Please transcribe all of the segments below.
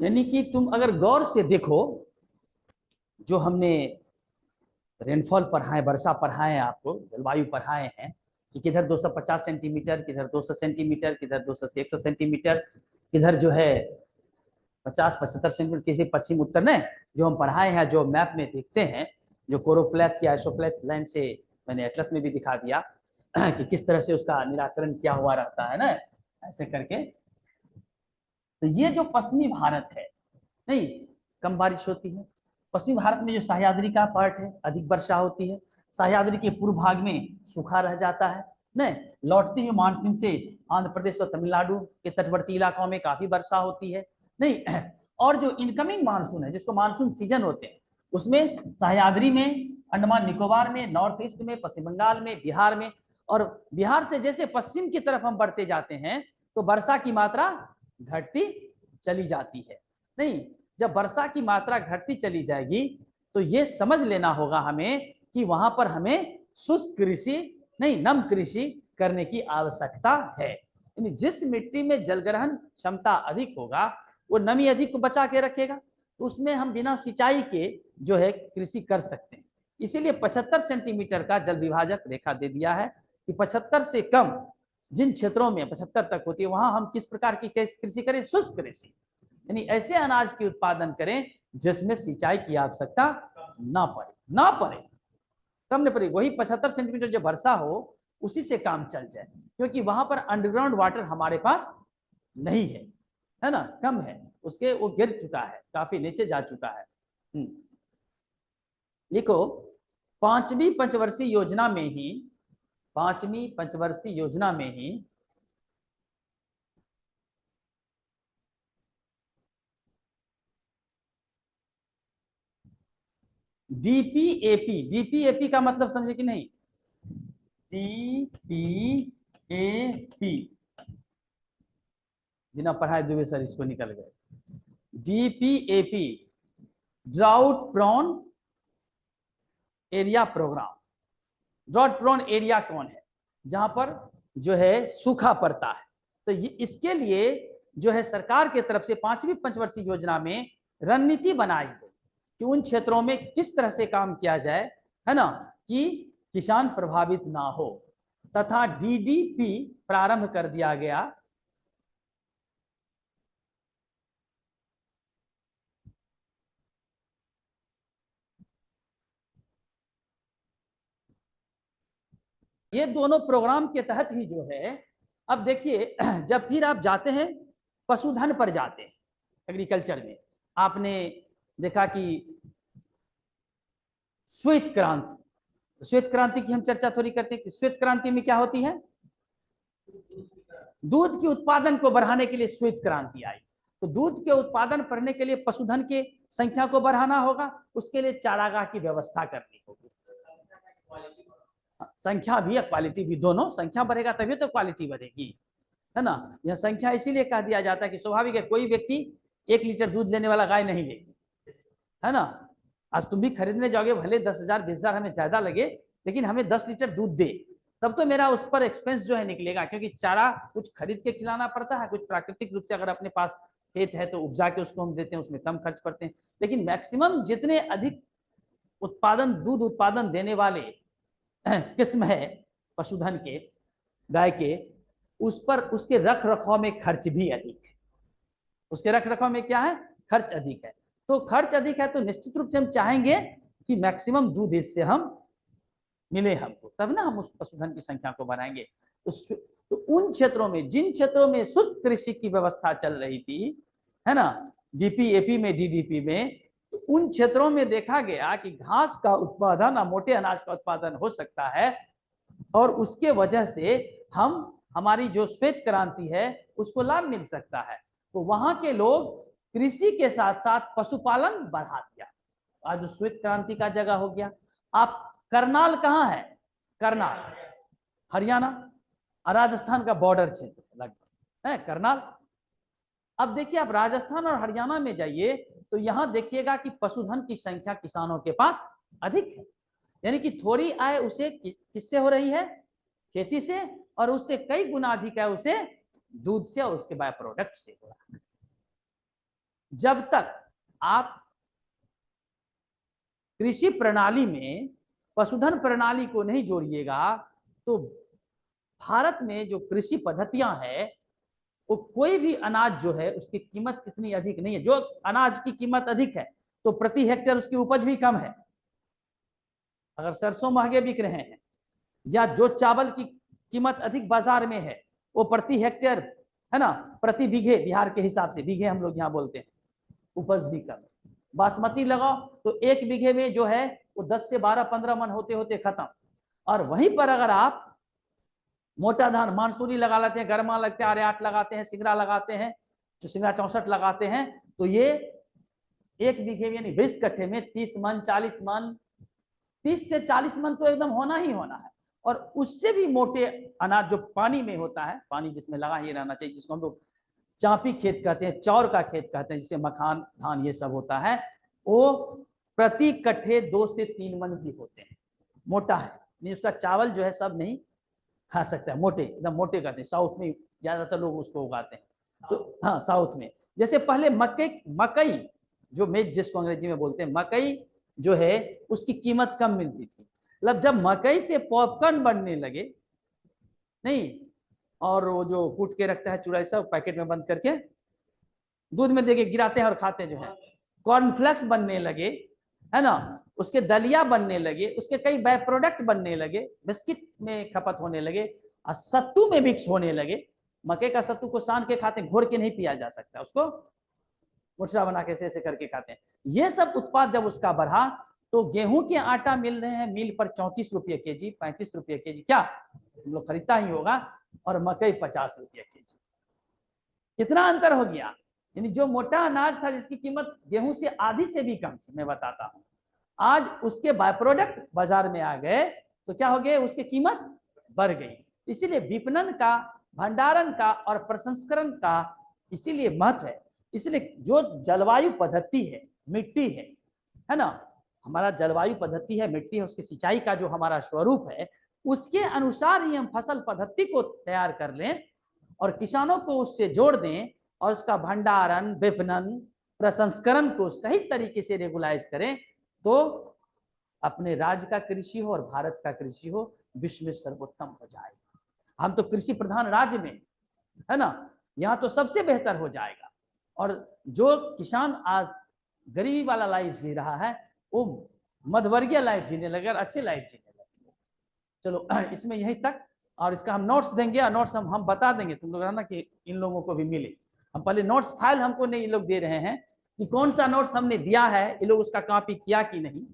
यानी कि तुम अगर गौर से देखो, जो हमने रेनफॉल पढ़ाए, वर्षा पढ़ाए, आपको जलवायु पढ़ाए हैं कि किधर 250 सेंटीमीटर, किधर 200 सेंटीमीटर, किधर 200 से 100 सेंटीमीटर, किधर जो है 50-75 सेंटीमीटर, किसी पश्चिम उत्तर ने जो हम पढ़ाए हैं, जो मैप में देखते हैं, जो कोरोफ्लैथ या आइसोफ्लैथ लाइन से मैंने एटलस में भी दिखा दिया कि किस तरह से उसका निराकरण क्या हुआ रहता है ना, ऐसे करके। तो ये जो पश्चिमी भारत है, नहीं, कम बारिश होती है। पश्चिमी भारत में जो सह्याद्री का पार्ट है, अधिक वर्षा होती है। सह्याद्री के पूर्व भाग में सूखा रह जाता है, नहीं, लौटती हुई मानसून से आंध्र प्रदेश और तमिलनाडु के तटवर्ती इलाकों में काफी वर्षा होती है, नहीं। और जो इनकमिंग मानसून है, जिसको मानसून सीजन होते हैं, उसमें सह्याद्री में, अंडमान निकोबार में, नॉर्थ ईस्ट में, पश्चिम बंगाल में, बिहार में, और बिहार से जैसे पश्चिम की तरफ हम बढ़ते जाते हैं तो वर्षा की मात्रा घटती चली जाती है, नहीं। जब वर्षा की मात्रा घटती चली जाएगी तो ये समझ लेना होगा हमें कि वहां पर हमें शुष्क कृषि, नहीं, नम कृषि करने की आवश्यकता है। यानी जिस मिट्टी में जलग्रहण क्षमता अधिक होगा वो नमी अधिक को बचा के रखेगा, तो उसमें हम बिना सिंचाई के जो है कृषि कर सकते हैं। इसीलिए 75 सेंटीमीटर का जल विभाजक रेखा दे दिया है कि 75 से कम जिन क्षेत्रों में 75 तक होती है वहां हम किस प्रकार की कृषि करें, शुष्क कृषि, यानी ऐसे अनाज की उत्पादन करें जिसमें सिंचाई की आवश्यकता ना पड़े, कम न पड़े। वही 75 सेंटीमीटर जो वर्षा हो उसी से काम चल जाए, क्योंकि वहां पर अंडरग्राउंड वाटर हमारे पास नहीं है ना, कम है, उसके वो गिर चुका है, काफी नीचे जा चुका है। देखो, पांचवी पंचवर्षीय योजना में ही, पांचवी पंचवर्षीय योजना में ही डीपीएपी का मतलब समझे कि नहीं? डीपीएपी, बिना पढ़ाए दुबे सर इसको निकल गए। DPAP, drought prone area programme. Drought prone area कौन है? जहां पर जो है सूखा पड़ता है। तो ये इसके लिए जो है सरकार की तरफ से पांचवी पंचवर्षीय योजना में रणनीति बनाई गई कि उन क्षेत्रों में किस तरह से काम किया जाए, है ना, कि किसान प्रभावित ना हो, तथा डीडीपी प्रारंभ कर दिया गया। ये दोनों प्रोग्राम के तहत ही जो है, अब देखिए जब फिर आप जाते हैं पशुधन पर जाते हैं, एग्रीकल्चर में आपने देखा कि श्वेत क्रांति, श्वेत क्रांति की हम चर्चा थोड़ी करते हैं कि श्वेत क्रांति में क्या होती है, दूध के उत्पादन को बढ़ाने के लिए श्वेत क्रांति आई। तो दूध के उत्पादन बढ़ने के लिए पशुधन के संख्या को बढ़ाना होगा, उसके लिए चारागाह की व्यवस्था करनी होगी। संख्या भी और क्वालिटी भी, दोनों, संख्या बढ़ेगा तभी तो क्वालिटी बढ़ेगी, है ना। यह संख्या इसीलिए कह दिया जाता है कि स्वाभाविक है कोई व्यक्ति 1 लीटर दूध लेने वाला गाय नहीं लेगी, है ना। आज तुम भी खरीदने जाओगे, भले 10,000 20,000 हमें ज्यादा लगे, लेकिन हमें 10 लीटर दूध दे, तब तो मेरा उस पर एक्सपेंस जो है निकलेगा, क्योंकि चारा कुछ खरीद के खिलाना पड़ता है, कुछ प्राकृतिक रूप से अगर अपने पास खेत है तो उपजा के उसको हम देते हैं, उसमें कम खर्च पड़ते हैं। लेकिन मैक्सिमम जितने अधिक उत्पादन, दूध उत्पादन देने वाले किस्म है पशुधन के, गाय के, उस पर उसके रख रखाव में खर्च भी अधिक है। उसके रख रखाव में क्या है, खर्च अधिक है। तो खर्च अधिक है तो निश्चित रूप से हम चाहेंगे कि मैक्सिमम दूध इससे हम मिले हमको, तब ना हम उस पशुधन की संख्या को बढ़ाएंगे। तो उन क्षेत्रों में, जिन क्षेत्रों में शुष्क कृषि की व्यवस्था चल रही थी, है ना, डीपीएपी में, डीडीपी में, तो उन क्षेत्रों में देखा गया कि घास का उत्पादन और मोटे अनाज का उत्पादन हो सकता है, और उसके वजह से हम, हमारी जो श्वेत क्रांति है उसको लाभ मिल सकता है। तो वहां के लोग कृषि के साथ साथ पशुपालन बढ़ा दिया, आज श्वेत क्रांति का जगह हो गया। आप करनाल कहाँ है? करनाल हरियाणा और राजस्थान का बॉर्डर क्षेत्र लगभग है करनाल। अब देखिए आप राजस्थान और हरियाणा में जाइए तो यहां देखिएगा कि पशुधन की संख्या किसानों के पास अधिक है, यानी कि थोड़ी आय उसे किससे हो रही है, खेती से, और उससे कई गुना अधिक है उसे दूध से और उसके बाय प्रोडक्ट से हो रहा है। जब तक आप कृषि प्रणाली में पशुधन प्रणाली को नहीं जोड़िएगा तो भारत में जो कृषि पद्धतियां है वो कोई भी अनाज जो है उसकी कीमत इतनी अधिक नहीं है। जो अनाज की कीमत अधिक है तो प्रति हेक्टेयर उसकी उपज भी कम है। अगर सरसों महंगे बिक रहे हैं या जो चावल की कीमत अधिक बाजार में है वो प्रति हेक्टेयर है ना, प्रति बीघे, बिहार के हिसाब से बीघे हम लोग यहाँ बोलते हैं, उपज भी कम है। बासमती लगाओ तो एक बीघे में जो है वो 10 से 12-15 मन होते होते खत्म। और वहीं पर अगर आप मोटा धान मानसूरी लगा लेते हैं, गरमा लगते हैं, आर्याट लगाते हैं, सिंगरा लगाते हैं, जो सिंगरा 64 लगाते हैं, तो ये एक बीघे में यानी 20 कट्ठे में 30 मन 40 मन 30 से 40 मन तो एकदम होना ही होना है। और उससे भी मोटे अनाज जो पानी में होता है, पानी जिसमें लगा ही रहना चाहिए, जिसको हम लोग चापी खेत कहते हैं, चौर का खेत कहते हैं, जिससे मखान धान ये सब होता है, वो प्रति कट्ठे 2 से 3 मन भी होते हैं। मोटा है नहीं, उसका चावल जो है सब नहीं खा सकता है, मोटे एकदम मोटे कहते हैं। साउथ में ज्यादातर लोग उसको उगाते हैं। तो हाँ, साउथ में जैसे पहले मकई जो मेज जिसको अंग्रेजी में बोलते हैं, मकई जो है उसकी कीमत कम मिलती थी। मतलब जब मकई से पॉपकॉर्न बनने लगे नहीं, और वो जो कूट के रखता है चुराई सब पैकेट में बंद करके दूध में देके गिराते हैं और खाते जो है, कॉर्नफ्लेक्स बनने लगे है ना, उसके दलिया बनने लगे, उसके कई बाय प्रोडक्ट बनने लगे, बिस्किट में खपत होने लगे और सत्तू में मिक्स होने लगे। मक्के का सत्तू को सान के खाते हैं, घोर के नहीं पिया जा सकता, उसको मुठरा बना के ऐसे करके खाते हैं। ये सब उत्पाद जब उसका बढ़ा तो गेहूं के आटा मिल रहे हैं मिल पर 34 रुपये केजी, 35 रुपये केजी, क्या हम लोग खरीदता ही होगा, और मकई 50 रुपये केजी। कितना अंतर हो गया। यानी जो मोटा अनाज था जिसकी कीमत गेहूं से आधी से भी कम थी, मैं बताता हूं, आज उसके बाय प्रोडक्ट बाजार में आ गए तो क्या हो गए, उसकी कीमत बढ़ गई। इसीलिए विपणन का, भंडारण का और प्रसंस्करण का इसीलिए महत्व है। इसलिए जो जलवायु पद्धति है, मिट्टी है ना, हमारा जलवायु पद्धति है, मिट्टी है, उसकी सिंचाई का जो हमारा स्वरूप है, उसके अनुसार ही हम फसल पद्धति को तैयार कर लें और किसानों को उससे जोड़ दें और उसका भंडारण, विपणन, प्रसंस्करण को सही तरीके से रेगुलाइज करें तो अपने राज्य का कृषि हो और भारत का कृषि हो विश्व में सर्वोत्तम हो जाएगा। हम तो कृषि प्रधान राज्य में है ना, यहाँ तो सबसे बेहतर हो जाएगा। और जो किसान आज गरीबी वाला लाइफ जी रहा है वो मध्यवर्गीय लाइफ जीने लगे और अच्छे लाइफ जीने लगे। चलो इसमें यही तक, और इसका हम नोट्स देंगे और नोट्स हम बता देंगे तुम लोग ना कि इन लोगों को भी मिले। हम पहले नोट्स फाइल हमको नहीं ये लोग दे रहे हैं कि कौन सा नोट्स हमने दिया है, ये लोग उसका कॉपी किया कि नहीं,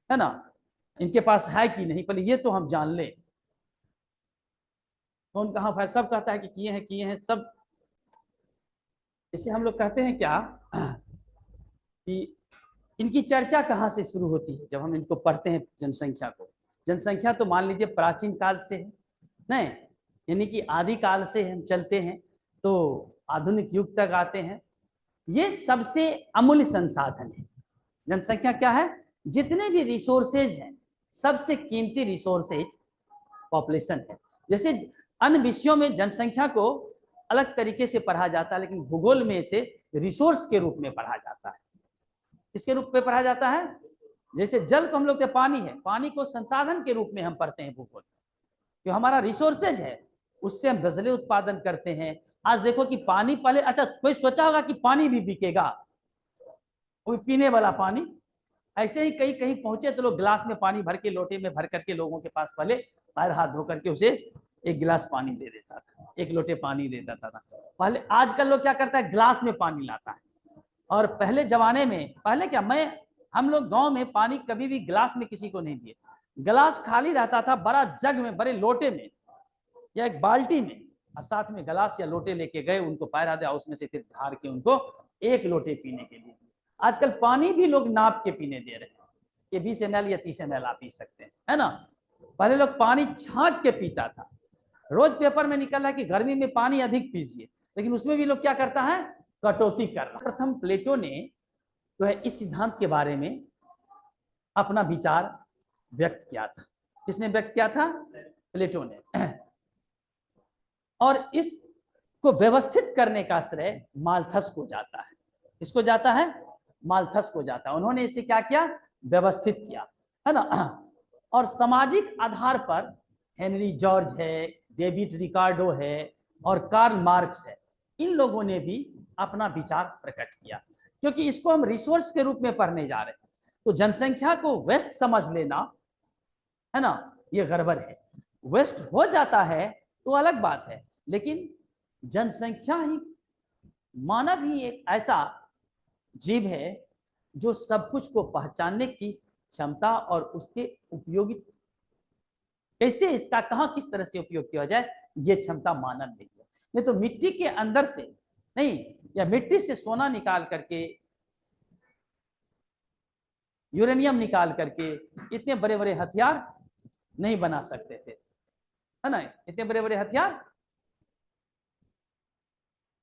है ना, इनके पास है कि नहीं, पहले ये तो हम जान ले। कौन कहाँ फाइल, सब कहता है कि किए हैं सब। इसे हम लोग कहते हैं क्या कि इनकी चर्चा कहाँ से शुरू होती है, जब हम इनको पढ़ते हैं जनसंख्या को। जनसंख्या तो मान लीजिए प्राचीन काल से है नहीं, यानी कि आदि काल से हम चलते हैं तो आधुनिक युग तक आते हैं। ये सबसे अमूल्य संसाधन है। जनसंख्या क्या है, जितने भी रिसोर्सेज हैं सबसे कीमती रिसोर्सेज पॉपुलेशन है। जैसे अन्य विषयों में जनसंख्या को अलग तरीके से पढ़ा जाता है, लेकिन भूगोल में इसे रिसोर्स के रूप में पढ़ा जाता है। किसके रूप में पढ़ा जाता है, जैसे जल को हम लोग के पानी है, पानी को संसाधन के रूप में हम पढ़ते हैं भूगोल, जो हमारा रिसोर्सेज है उससे हम गजलें उत्पादन करते हैं। आज देखो कि पानी पहले, अच्छा कोई सोचा होगा कि पानी भी बिकेगा, कोई पीने वाला पानी, ऐसे ही कहीं कहीं पहुंचे तो लोग गिलास में पानी भर के, लोटे में भर करके लोगों के पास पहले पैर हाथ धो करके उसे एक गिलास पानी दे देता था, एक लोटे पानी दे देता था पहले। आजकल लोग क्या करता है, गिलास में पानी लाता है। और पहले जमाने में, पहले क्या, हम लोग गांव में पानी कभी भी गिलास में किसी को नहीं दिए, गिलास खाली रहता था, बड़ा जग में, बड़े लोटे में या एक बाल्टी में, और साथ में गिलास या लोटे लेके गए, उनको पैरा दिया, उसमें से फिर ढार के उनको एक लोटे पीने के लिए। आजकल पानी भी लोग नाप के पीने दे रहे हैं, ये 20 ml या 30 ml आप पी सकते हैं, है ना। पहले लोग पानी छांक के पीता था। रोज पेपर में निकल रहा है कि गर्मी में पानी अधिक पीजिए, लेकिन उसमें भी लोग क्या करता है, कटौती कर रहा है। प्रथम प्लेटो ने जो है इस सिद्धांत के बारे में अपना विचार व्यक्त किया था। किसने व्यक्त किया था, प्लेटो ने। और इसको व्यवस्थित करने का श्रेय माल्थस को जाता है। इसको जाता है, माल्थस को जाता है। उन्होंने इसे क्या किया, व्यवस्थित किया, है ना। और सामाजिक आधार पर हेनरी जॉर्ज है, डेविड रिकार्डो है और कार्ल मार्क्स है, इन लोगों ने भी अपना विचार प्रकट किया। क्योंकि इसको हम रिसोर्स के रूप में पढ़ने जा रहे हैं, तो जनसंख्या को वेस्ट समझ लेना, है ना, ये गड़बड़ है। वेस्ट हो जाता है तो अलग बात है, लेकिन जनसंख्या ही, मानव ही एक ऐसा जीव है जो सब कुछ को पहचानने की क्षमता और उसके उपयोगी, कैसे इसका कहां किस तरह से उपयोग किया जाए, ये क्षमता मानव में है। नहीं तो मिट्टी के अंदर से नहीं, या मिट्टी से सोना निकाल करके, यूरेनियम निकाल करके इतने बड़े बड़े हथियार नहीं बना सकते थे, है ना, इतने बड़े बड़े हथियार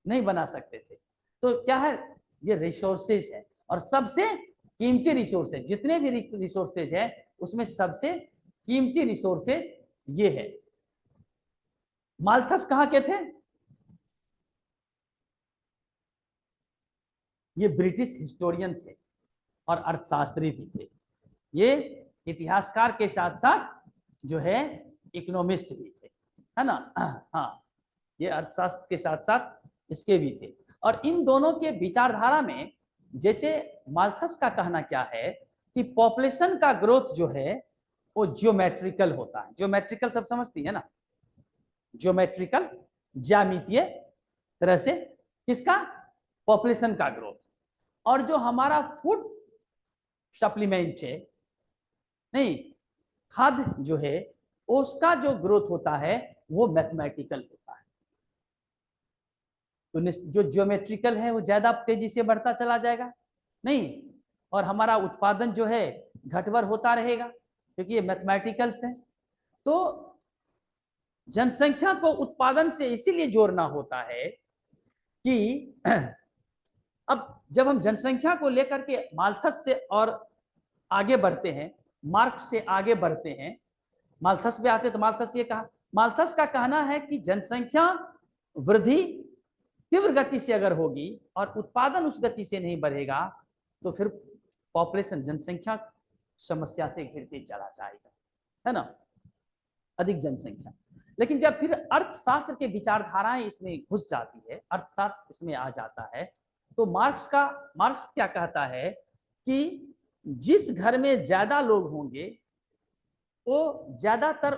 नहीं बना सकते थे। तो क्या है, ये रिसोर्सेज है, और सबसे कीमती रिसोर्सेज, जितने भी रिसोर्सेज है उसमें सबसे कीमती रिसोर्सेज ये है। माल्थस कहाँ के थे, ये ब्रिटिश हिस्टोरियन थे और अर्थशास्त्री भी थे। ये इतिहासकार के साथ साथ जो है इकोनॉमिस्ट भी थे, है ना। हाँ, ये अर्थशास्त्र के साथ साथ इसके भी थे। और इन दोनों के विचारधारा में, जैसे माल्थस का कहना क्या है कि पॉपुलेशन का ग्रोथ जो है वो जियोमेट्रिकल होता है। जियोमेट्रिकल सब समझती है ना, जियोमेट्रिकल, ज्यामितीय तरह से किसका, पॉपुलेशन का ग्रोथ। और जो हमारा फूड सप्लीमेंट है, नहीं, खाद्य जो है उसका जो ग्रोथ होता है वो मैथमेटिकल होता है। तो जो ज्योमेट्रिकल है वो ज्यादा तेजी से बढ़ता चला जाएगा, नहीं, और हमारा उत्पादन जो है घटवर होता रहेगा, क्योंकि ये मैथमेटिकल्स है। तो जनसंख्या को उत्पादन से इसीलिए जोड़ना होता है कि अब जब हम जनसंख्या को लेकर के माल्थस से और आगे बढ़ते हैं, मार्क्स से आगे बढ़ते हैं, माल्थस पे आते तो माल्थस ये कहा, माल्थस का कहना है कि जनसंख्या वृद्धि तीव्र गति से अगर होगी और उत्पादन उस गति से नहीं बढ़ेगा तो फिर पॉपुलेशन, जनसंख्या समस्या से घिरते चला जाएगा, है ना, अधिक जनसंख्या। लेकिन जब फिर अर्थशास्त्र के विचारधाराएं इसमें घुस जाती है, अर्थशास्त्र इसमें आ जाता है, तो मार्क्स क्या कहता है कि जिस घर में ज्यादा लोग होंगे वो ज्यादातर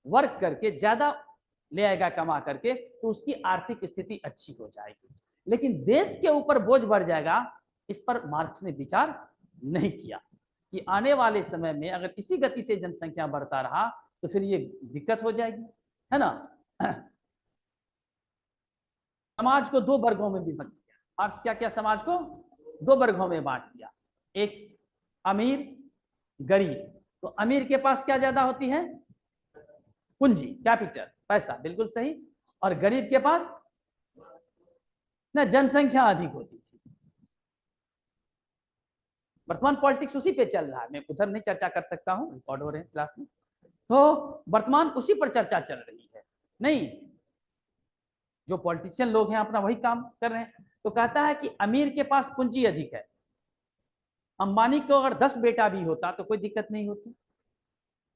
वर्क करके ज्यादा ले आएगा कमा करके, तो उसकी आर्थिक स्थिति अच्छी हो जाएगी। लेकिन देश के ऊपर बोझ बढ़ जाएगा, इस पर मार्क्स ने विचार नहीं किया कि आने वाले समय में अगर इसी गति से जनसंख्या बढ़ता रहा तो फिर ये दिक्कत हो जाएगी, है ना। समाज को दो वर्गों में विभक्त किया मार्क्स, क्या क्या, समाज को दो वर्गों में बांट दिया, एक अमीर, गरीब। तो अमीर के पास क्या ज्यादा होती है, पूंजी, कैपिटल, पैसा, बिल्कुल सही। और गरीब के पास ना जनसंख्या अधिक होती थी। वर्तमान पॉलिटिक्स उसी पे चल रहा है, मैं उधर नहीं चर्चा कर सकता हूं, रिकॉर्ड हो रहे हैं क्लास में, तो वर्तमान उसी पर चर्चा चल रही है। नहीं, जो पॉलिटिशियन लोग हैं अपना वही काम कर रहे हैं। तो कहता है कि अमीर के पास पूंजी अधिक है, अंबानी को अगर 10 बेटा भी होता तो कोई दिक्कत नहीं होती।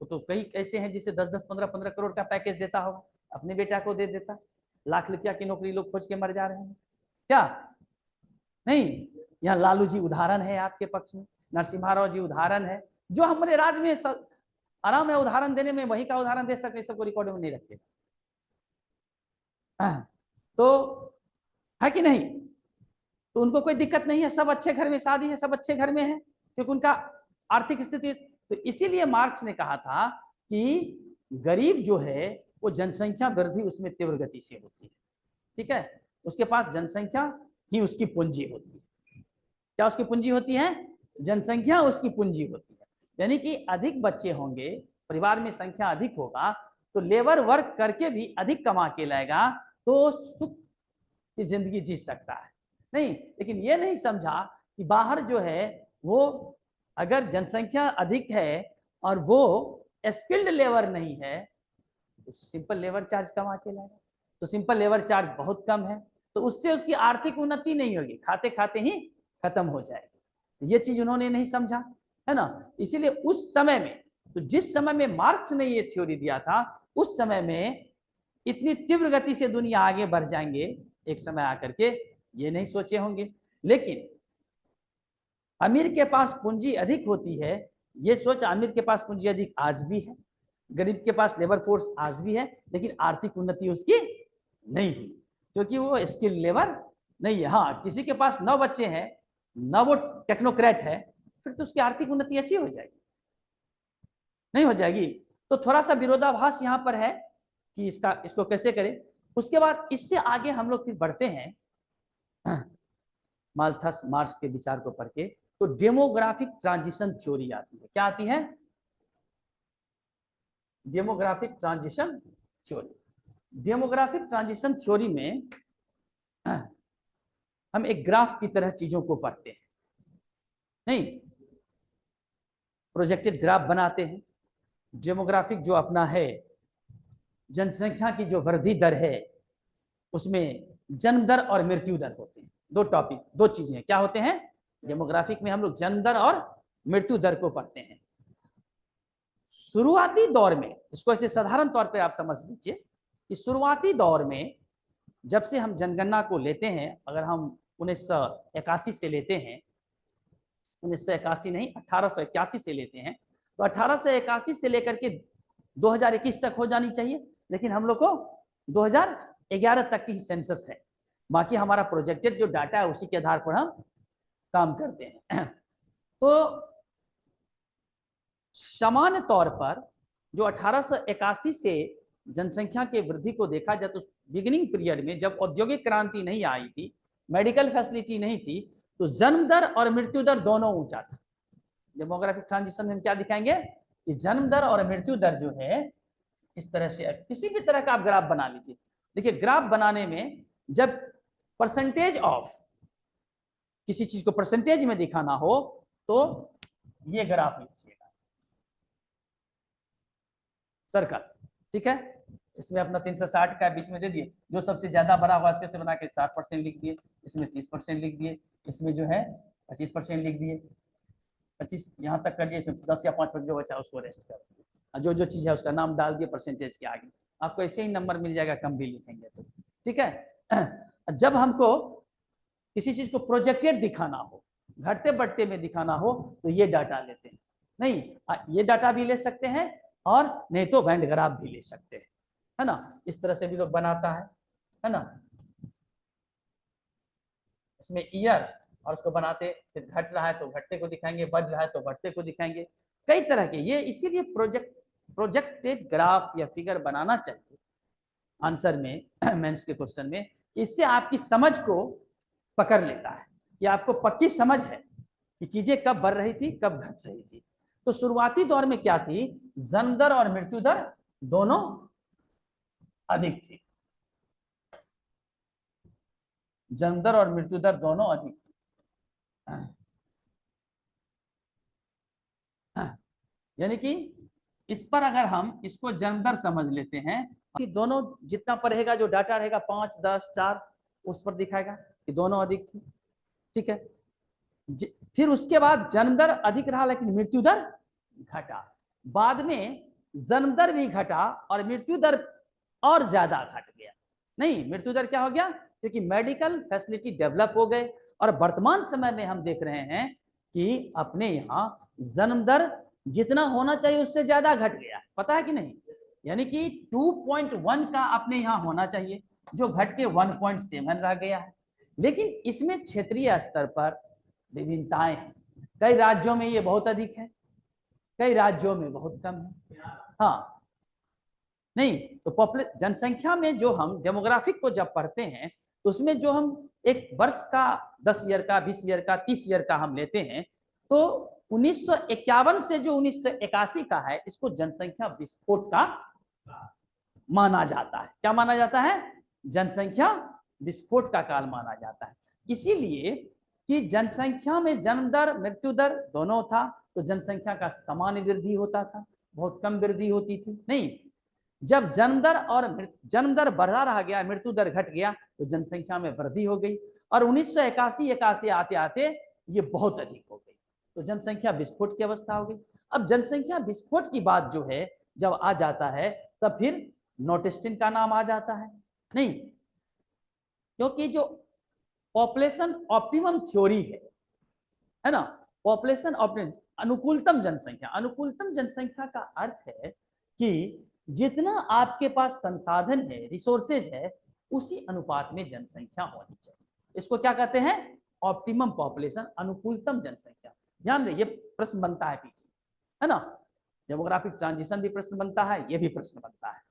तो कई ऐसे हैं जिसे 10-10, 15-15 करोड़ का पैकेज देता होगा, अपने बेटा को दे देता। लाख रुपया की नौकरी लोग खोज के मर जा रहे हैं, क्या नहीं। यहाँ लालू जी उदाहरण है आपके पक्ष में, नरसिम्हा राव जी उदाहरण है, जो हमारे राज्य में आराम है उदाहरण देने में, वही का उदाहरण दे सकते, सबको रिकॉर्ड में नहीं रखे। तो है कि नहीं, तो उनको कोई दिक्कत नहीं है, सब अच्छे घर में शादी है, सब अच्छे घर में है, क्योंकि उनका आर्थिक स्थिति। तो इसीलिए मार्क्स ने कहा था कि गरीब जो है वो जनसंख्या वृद्धि उसमें तीव्र गति से होती है, ठीक है, उसके पास जनसंख्या ही उसकी पूंजी होती है। क्या उसकी पूंजी होती है, जनसंख्या उसकी पूंजी होती है। यानी कि अधिक बच्चे होंगे, परिवार में संख्या अधिक होगा, तो लेबर वर्क करके भी अधिक कमा के लाएगा, तो सुख की जिंदगी जी सकता है। नहीं, लेकिन ये नहीं समझा कि बाहर जो है वो अगर जनसंख्या अधिक है और वो स्किल्ड लेबर नहीं है तो सिंपल लेबर चार्ज कमा के लाएगा। तो सिंपल लेबर चार्ज बहुत कम है, तो उससे उसकी आर्थिक उन्नति नहीं होगी, खाते खाते ही खत्म हो जाएगी। ये चीज उन्होंने नहीं समझा, है ना। इसीलिए उस समय में, तो जिस समय में मार्क्स ने ये थ्योरी दिया था, उस समय में इतनी तीव्र गति से दुनिया आगे बढ़ जाएंगे एक समय आकर के, ये नहीं सोचे होंगे। लेकिन अमीर के पास पूंजी अधिक होती है, ये सोच अमीर के पास पूंजी अधिक आज भी है, गरीब के पास लेबर फोर्स आज भी है, लेकिन आर्थिक उन्नति उसकी नहीं हुई, क्योंकि वो स्किल लेबर नहीं है। हाँ, किसी के पास 9 बच्चे हैं, न वो टेक्नोक्रेट है, फिर तो उसकी आर्थिक उन्नति अच्छी हो जाएगी, नहीं हो जाएगी। तो थोड़ा सा विरोधाभास यहाँ पर है कि इसको कैसे करें। उसके बाद इससे आगे हम लोग फिर बढ़ते हैं माल्थस मार्क्स के विचार को पढ़ के, तो डेमोग्राफिक ट्रांजिशन थ्योरी आती है। क्या आती है? Demographic transition theory. Demographic transition theory में हम एक ग्राफ की तरह चीजों को पढ़ते हैं, नहीं, प्रोजेक्टेड ग्राफ बनाते हैं। डेमोग्राफिक जो अपना है, जनसंख्या की जो वृद्धि दर है, उसमें जन्म दर और मृत्यु दर होते हैं। दो टॉपिक, दो चीजें क्या होते हैं डेमोग्राफिक में? हम लोग जन्म दर और मृत्यु दर को पढ़ते हैं। शुरुआती दौर में, इसको ऐसे साधारण तौर पर आप समझ लीजिए कि शुरुआती दौर में जब से हम जनगणना को लेते हैं, अगर हम 1981 से लेते हैं, 1981 नहीं 1881 से लेते हैं, तो 1881 से लेकर के 2021 तक हो जानी चाहिए, लेकिन हम लोग को 2011 तक की सेंसस है। बाकी हमारा प्रोजेक्टेड जो डाटा है उसी के आधार पर हम काम करते हैं। तो सामान्य तौर पर जो 1881 से जनसंख्या के वृद्धि को देखा जाए, तो बिगिनिंग पीरियड में जब औद्योगिक क्रांति नहीं आई थी, मेडिकल फैसिलिटी नहीं थी, तो जन्म दर और मृत्यु दर दोनों ऊंचा था। डेमोग्राफिक ट्रांजिशन में क्या दिखाएंगे कि जन्म दर और मृत्यु दर जो है, इस तरह से किसी भी तरह का आप ग्राफ बना लीजिए। देखिए, ग्राफ बनाने में जब परसेंटेज ऑफ किसी चीज को परसेंटेज में दिखाना हो, तो ये ग्राफ लीजिएगा, सर्कल, ठीक है। इसमें अपना 360 का बीच में दे दिए, जो सबसे ज्यादा बड़ा हुआ इसके से बना के 60% लिख दिए, इसमें 30% लिख दिए, इसमें जो है 25% लिख दिए, 25 यहाँ तक कर दिए, इसमें 10 या 5% जो बचा उसको रेस्ट कर दिए, जो जो चीज है उसका नाम डाल दिए परसेंटेज के आगे, आपको ऐसे ही नंबर मिल जाएगा, कम भी लिखेंगे तो, ठीक है। जब हमको किसी चीज को प्रोजेक्टेड दिखाना हो, घटते बढ़ते में दिखाना हो, तो ये डाटा लेते हैं। नहीं, ये डाटा भी ले सकते हैं, और नहीं तो बैंड ग्राफ भी ले सकते हैं, है ना। इस तरह से भी लोग बनाता है ना। इसमें ईयर और उसको बनाते, फिर घट रहा है तो घटते को दिखाएंगे, बढ़ रहा है तो बढ़ते को दिखाएंगे, कई तरह के ये। इसीलिए प्रोजेक्टेड ग्राफ या फिगर बनाना चाहिए आंसर में, मेंस के क्वेश्चन में। इससे आपकी समझ को पकड़ लेता है, कि आपको पक्की समझ है कि चीजें कब बढ़ रही थी, कब घट रही थी। तो शुरुआती दौर में क्या थी, जन्म दर और मृत्यु दर दोनों अधिक थी, जन्म दर और मृत्यु दर दोनों अधिक थी। यानी कि इस पर अगर हम इसको जन्म दर समझ लेते हैं कि दोनों जितना पर रहेगा, जो डाटा रहेगा 5, 10, 4, उस पर दिखाएगा कि दोनों अधिक थी, ठीक है। फिर उसके बाद जन्म दर अधिक रहा, लेकिन मृत्यु दर घटा। बाद में जन्म दर भी घटा और मृत्यु दर और ज्यादा घट गया। नहीं, मृत्यु दर क्या हो गया, क्योंकि मेडिकल फैसिलिटी डेवलप हो गए, और वर्तमान समय में हम देख रहे हैं कि अपने यहाँ जन्म दर जितना होना चाहिए उससे ज्यादा घट गया, पता है कि नहीं। यानी कि 2.1 का अपने यहाँ होना चाहिए, जो घट के 1.7 रह गया है। लेकिन इसमें क्षेत्रीय स्तर पर विभिन्नताएं हैं, कई राज्यों में ये बहुत अधिक है, कई राज्यों में बहुत कम है। हाँ, नहीं तो जनसंख्या में जो हम डेमोग्राफिक को जब पढ़ते हैं, तो उसमें जो हम एक वर्ष का 10 ईयर का, 20 ईयर का, 30 ईयर का हम लेते हैं, तो 1951 से जो 1981 का है, इसको जनसंख्या विस्फोट का माना जाता है। क्या माना जाता है? जनसंख्या विस्फोट का काल माना जाता है। इसीलिए कि जनसंख्या में जन्म दर मृत्यु दर दोनों था, तो जनसंख्या का सामान्य वृद्धि होता था, बहुत कम वृद्धि होती थी। नहीं, जब जन्म दर बढ़ा रहा गया, मृत्यु दर घट गया, तो जनसंख्या में वृद्धि हो गई। और 1981 आते आते ये बहुत अधिक हो गई, तो जनसंख्या विस्फोट की अवस्था हो गई। अब जनसंख्या विस्फोट की बात जो है जब आ जाता है, तब फिर नोटेस्टिन का नाम आ जाता है। नहीं, क्योंकि जो पॉपुलेशन ऑप्टिमम थ्योरी है ना, पॉपुलेशन ऑप्टिमम, अनुकूलतम जनसंख्या। अनुकूलतम जनसंख्या का अर्थ है कि जितना आपके पास संसाधन है, रिसोर्सेज है, उसी अनुपात में जनसंख्या होनी चाहिए। इसको क्या कहते हैं? ऑप्टिमम पॉपुलेशन, अनुकूलतम जनसंख्या। ध्यान रहे, ये प्रश्न बनता है पीछे, है ना। डेमोग्राफिक ट्रांजिशन भी प्रश्न बनता है, ये भी प्रश्न बनता है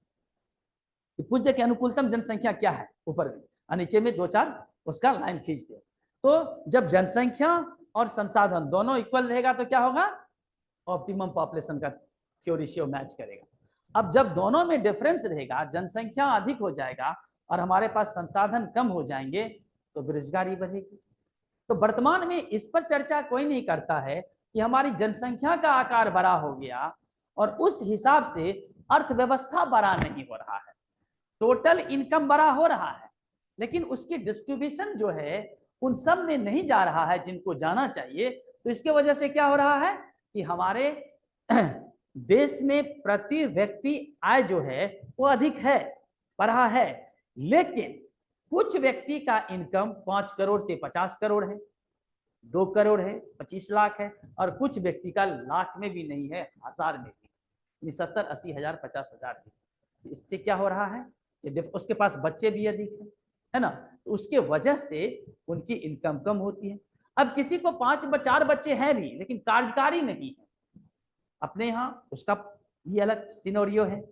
कि पूछ दे कि अनुकूलतम जनसंख्या क्या है, ऊपर में और नीचे में 2-4 उसका लाइन खींच दे। तो जब जनसंख्या और संसाधन दोनों इक्वल रहेगा तो क्या होगा? ऑप्टिमम पॉपुलेशन का थ्योरी से मैच करेगा। अब जब दोनों में डिफरेंस रहेगा, जनसंख्या अधिक हो जाएगा और हमारे पास संसाधन कम हो जाएंगे, तो बेरोजगारी बढ़ेगी। तो वर्तमान में इस पर चर्चा कोई नहीं करता है कि हमारी जनसंख्या का आकार बड़ा हो गया और उस हिसाब से अर्थव्यवस्था बड़ा नहीं हो रहा है, टोटल इनकम बड़ा हो रहा है, लेकिन उसकी डिस्ट्रीब्यूशन जो है उन सब में नहीं जा रहा है जिनको जाना चाहिए। तो इसके वजह से क्या हो रहा है कि हमारे देश में प्रति व्यक्ति आय जो है वो अधिक है, बढ़ा है, लेकिन कुछ व्यक्ति का इनकम 5 करोड़ से 50 करोड़ है, 2 करोड़ है, 25 लाख है, और कुछ व्यक्ति का लाख में भी नहीं है, हजार में भी, 70, 80 हजार, 50 हजार है। इससे क्या हो रहा है? उसके पास बच्चे भी अधिक है ना, तो उसके वजह से उनकी इनकम कम होती है। अब किसी को 5-4 बच्चे हैं भी लेकिन कार्यकारी नहीं है अपने यहाँ, उसका ये अलग सिनेरियो है।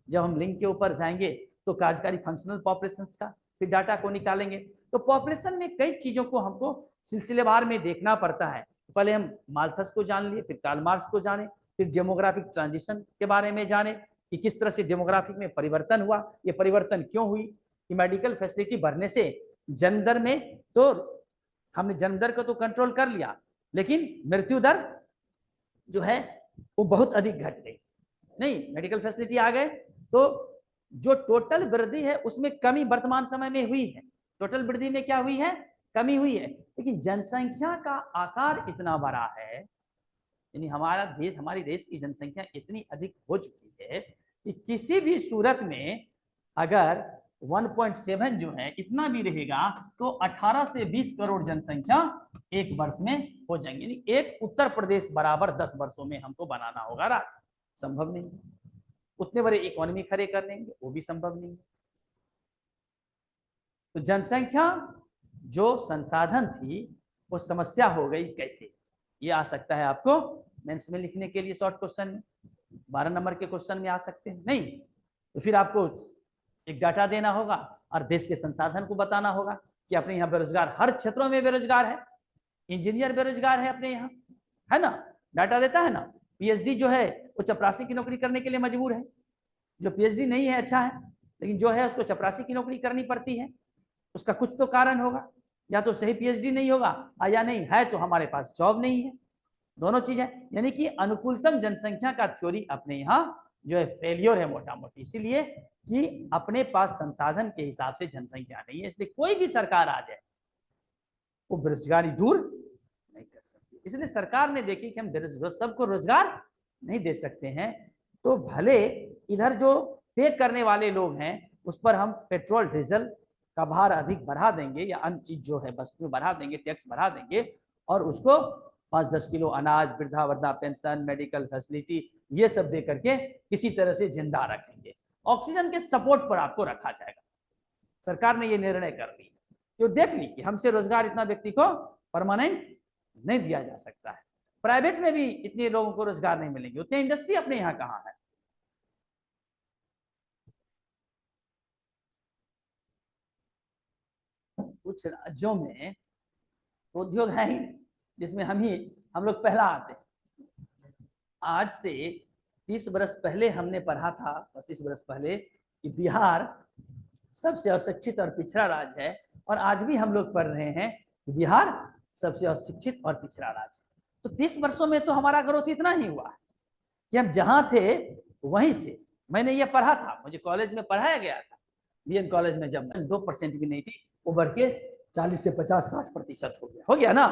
जब हम लिंक के ऊपर जाएंगे तो कार्यकारी फंक्शनल पॉपुलेशन का फिर डाटा को निकालेंगे। तो पॉपुलेशन में कई चीजों को हमको सिलसिलेवार में देखना पड़ता है। पहले हम माल्थस को जान लिए, फिर कार्ल मार्क्स को जाने, फिर डेमोग्राफिक ट्रांजिशन के बारे में जाने कि किस तरह से डेमोग्राफिक में परिवर्तन हुआ, ये परिवर्तन क्यों हुई, कि मेडिकल फैसिलिटी बढ़ने से जन्म दर में, तो हमने जन्म दर को तो कंट्रोल कर लिया, लेकिन मृत्यु दर जो है वो बहुत अधिक घट गई। नहीं, मेडिकल फैसिलिटी आ गए तो जो टोटल वृद्धि है उसमें कमी वर्तमान समय में हुई है। टोटल वृद्धि में क्या हुई है? कमी हुई है, लेकिन जनसंख्या का आकार इतना बड़ा है, यानी हमारा देश, हमारी देश की जनसंख्या इतनी अधिक हो चुकी है कि किसी भी सूरत में अगर 1.7 जो है इतना भी रहेगा तो 18 से 20 करोड़ जनसंख्या एक वर्ष में हो जाएंगे। यानी एक उत्तर प्रदेश बराबर 10 वर्षों में हमको बनाना होगा राज्य, संभव नहीं। उतने बड़े इकोनॉमी खड़े कर लेंगे, वो भी संभव नहीं। तो जनसंख्या जो संसाधन थी वो समस्या हो गई कैसे, ये आ सकता है आपको मेंस में लिखने के लिए शॉर्ट क्वेश्चन में, 12 नंबर के क्वेश्चन में आ सकते हैं। नहीं तो फिर आपको एक डाटा देना होगा और देश के संसाधन को बताना होगा कि अपने यहाँ बेरोजगार हर क्षेत्रों में बेरोजगार है, इंजीनियर बेरोजगार है अपने यहाँ, है ना, डाटा देता है ना। पीएचडी जो है वो चपरासी की नौकरी करने के लिए मजबूर है, जो पीएचडी नहीं है अच्छा है, लेकिन जो है उसको चपरासी की नौकरी करनी पड़ती है। उसका कुछ तो कारण होगा, या तो सही पीएचडी नहीं होगा या नहीं है तो हमारे पास जॉब नहीं है, दोनों चीज है। यानी कि अनुकूलतम जनसंख्या का थ्योरी अपने यहाँ जो है फेलियर है मोटा मोटी, इसीलिए कि अपने पास संसाधन के हिसाब से जनसंख्या नहीं है, इसलिए कोई भी सरकार आ जाए वो बेरोजगारी दूर नहीं कर सकती। इसलिए सरकार ने देखी कि हम सबको रोजगार नहीं दे सकते हैं, तो भले इधर जो पे करने वाले लोग हैं उस पर हम पेट्रोल डीजल का भार अधिक बढ़ा देंगे या अन्य चीज जो है वस्तु बढ़ा देंगे, टैक्स बढ़ा देंगे, और उसको 5-10 किलो अनाज, वृद्धा पेंशन, मेडिकल फैसिलिटी ये सब दे करके किसी तरह से जिंदा रखेंगे। ऑक्सीजन के सपोर्ट पर आपको रखा जाएगा। सरकार ने ये निर्णय कर लिया, जो देख ली कि हमसे रोजगार इतना व्यक्ति को परमानेंट नहीं दिया जा सकता है, प्राइवेट में भी इतने लोगों को रोजगार नहीं मिलेंगे, उतने इंडस्ट्री अपने यहाँ कहाँ है। कुछ राज्यों में उद्योग है ही जिसमें हम लोग पहला आते हैं। आज से 30 वर्ष पहले हमने पढ़ा था, 35 वर्ष पहले, कि बिहार सबसे अशिक्षित और पिछड़ा राज्य है, और आज भी हम लोग पढ़ रहे हैं कि बिहार सबसे अशिक्षित और पिछड़ा राज्य। तो 30 वर्षों में तो हमारा ग्रोथ इतना ही हुआ कि हम जहां थे वहीं थे, मैंने ये पढ़ा था, मुझे कॉलेज में पढ़ाया गया था, बीएन कॉलेज में, जब 2% भी नहीं थी, वो बढ़ के 40 से 50-60% हो गया ना।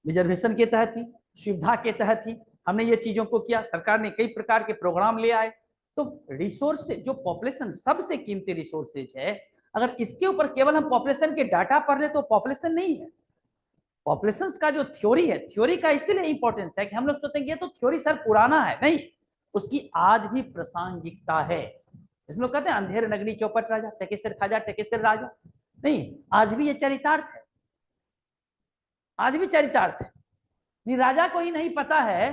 रिजर्वेशन के तहत ही, सुविधा के तहत ही हमने ये चीजों को किया। सरकार ने कई प्रकार के प्रोग्राम ले आए। तो रिसोर्स जो पॉपुलेशन सबसे कीमती रिसोर्सेज है, अगर इसके ऊपर केवल हम पॉपुलेशन के डाटा पढ़ ले तो पॉपुलेशन नहीं है। पॉपुलेशन का जो थ्योरी है, थ्योरी का इसीलिए इंपॉर्टेंस है कि हम लोग सोचते हैं ये तो थ्योरी सर पुराना है, नहीं, उसकी आज भी प्रासंगिकता है। इसमें लोग कहते हैं अंधेर नगरी चौपट राजा, टकेसर खाजा टकेसर राजा, नहीं, आज भी ये चरितार्थ है, आज भी चरितार्थ है। राजा को ही नहीं पता है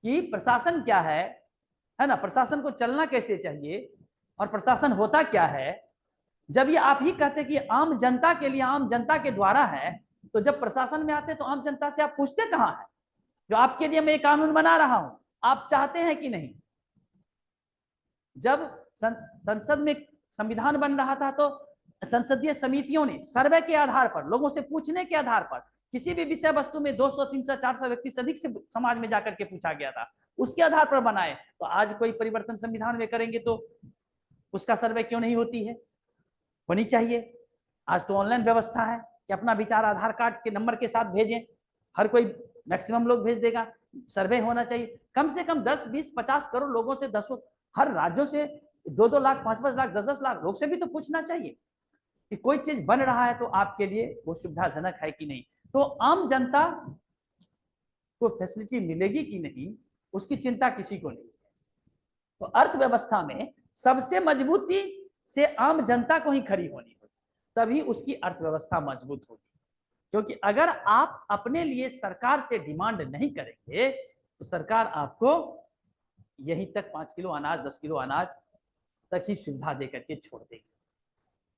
कि प्रशासन क्या है ना, प्रशासन को चलना कैसे चाहिए और प्रशासन होता क्या है। जब ये आप ही कहते कि आम जनता के लिए, आम जनता के द्वारा है, तो जब प्रशासन में आते तो आम जनता से आप पूछते कहां है? जो आपके लिए मैं कानून बना रहा हूं, आप चाहते हैं कि नहीं? जब संसद में संविधान बन रहा था तो संसदीय समितियों ने सर्वे के आधार पर, लोगों से पूछने के आधार पर, किसी भी विषय वस्तु में 200, 300, 400 व्यक्ति से अधिक से समाज में जाकर के पूछा गया था, उसके आधार पर बनाए। तो आज कोई परिवर्तन संविधान में करेंगे तो उसका सर्वे क्यों नहीं होती है? होनी चाहिए। आज तो ऑनलाइन व्यवस्था है कि अपना विचार आधार कार्ड के नंबर के साथ भेजें, हर कोई, मैक्सिमम लोग भेज देगा। सर्वे होना चाहिए, कम से कम 10, 20, 50 करोड़ लोगों से, 10 हर राज्यों से 2-2 लाख, 5-5 लाख, 10-10 लाख लोग से भी तो पूछना चाहिए कि कोई चीज बन रहा है तो आपके लिए वो सुविधाजनक है कि नहीं। तो आम जनता को फैसिलिटी मिलेगी कि नहीं, उसकी चिंता किसी को नहीं है। तो अर्थव्यवस्था में सबसे मजबूती से आम जनता को ही खड़ी होनी होगी, तभी उसकी अर्थव्यवस्था मजबूत होगी। क्योंकि अगर आप अपने लिए सरकार से डिमांड नहीं करेंगे तो सरकार आपको यहीं तक 5 किलो अनाज, 10 किलो अनाज तक ही सुविधा देकर के छोड़ देगी।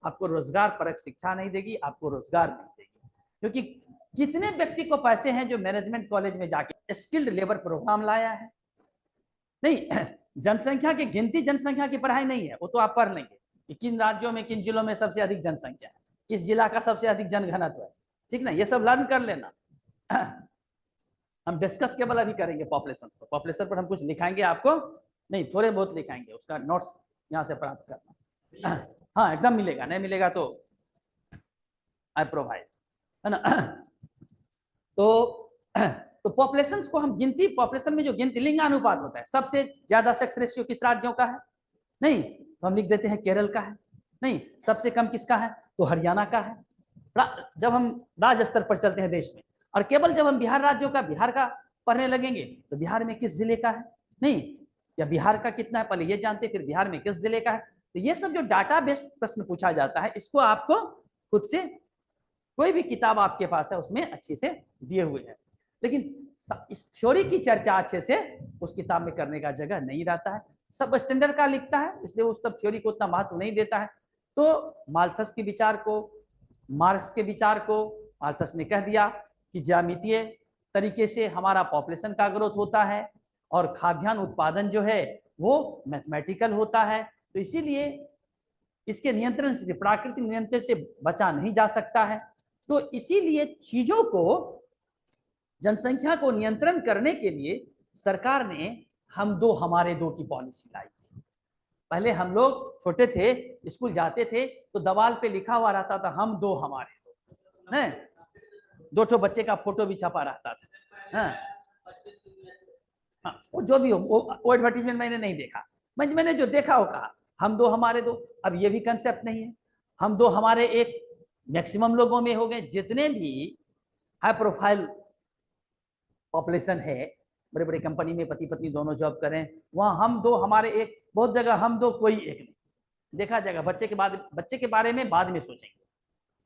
आपको रोजगार परक शिक्षा नहीं देगी, आपको रोजगार नहीं देगी। क्योंकि कितने व्यक्ति को पैसे हैं जो मैनेजमेंट कॉलेज में जाके स्किल्ड लेबर प्रोग्राम लाया है? नहीं, जनसंख्या की गिनती, जनसंख्या की पढ़ाई नहीं है, वो तो आप पढ़ लेंगे कि किन राज्यों में, किन जिलों में सबसे अधिक जनसंख्या है, किस जिला का सबसे अधिक जनघनत्व है, ठीक ना, ये सब लर्न कर लेना। हम डिस्कस केवल अभी करेंगे पॉपुलेशन पर, पॉपुलेशन पर हम कुछ लिखाएंगे आपको नहीं, थोड़े बहुत लिखाएंगे, उसका नोट्स यहाँ से प्राप्त करना। हाँ एकदम मिलेगा, नहीं मिलेगा तो आई प्रोवाइड, है ना। तो पॉपुलेशन को हम गिनती, पॉपुलेशन में जो गिनती लिंगानुपात होता है, सबसे ज्यादा सेक्स रेशियो किस राज्यों का है? नहीं, तो हम लिख देते हैं केरल का है। नहीं, सबसे कम किसका है? तो हरियाणा का है। जब हम राज्य स्तर पर चलते हैं देश में, और केवल जब हम बिहार राज्यों का, बिहार का पढ़ने लगेंगे तो बिहार में किस जिले का है? नहीं, या बिहार का कितना है पहले ये जानते, फिर बिहार में किस जिले का है। तो ये सब जो डाटा बेस्ड प्रश्न पूछा जाता है, इसको आपको खुद से, कोई भी किताब आपके पास है उसमें अच्छे से दिए हुए हैं, लेकिन इस थ्योरी की चर्चा अच्छे से उस किताब में करने का जगह नहीं रहता है। सब स्टैंडर्ड का लिखता है, इसलिए उस सब थ्योरी को उतना महत्व नहीं देता है। तो माल्थस के विचार को, मार्क्स के विचार को, माल्थस ने कह दिया कि ज्यामितीय तरीके से हमारा पॉपुलेशन का ग्रोथ होता है और खाद्यान्न उत्पादन जो है वो मैथमेटिकल होता है। तो इसीलिए इसके नियंत्रण से, प्राकृतिक नियंत्रण से बचा नहीं जा सकता है। तो इसीलिए चीजों को, जनसंख्या को नियंत्रण करने के लिए सरकार ने हम दो हमारे दो की पॉलिसी लाई थी। पहले हम लोग छोटे थे, स्कूल जाते थे तो दीवार पे लिखा हुआ रहता था हम दो हमारे दो, है, 2 बच्चे का फोटो भी छपा रहता था। हाँ, वो जो भी हो, वो एडवर्टीजमेंट मैंने नहीं देखा, मैंने जो देखा हो कहा हम दो हमारे दो। अब ये भी कंसेप्ट नहीं है, हम दो हमारे एक मैक्सिमम लोगों में हो गए। जितने भी हाई प्रोफाइल पॉपुलेशन है, बड़े बड़े कंपनी में पति पत्नी दोनों जॉब करें, वहां हम दो हमारे एक, बहुत जगह हम दो कोई एक नहीं देखा जाएगा। बच्चे के बारे में बाद में सोचेंगे।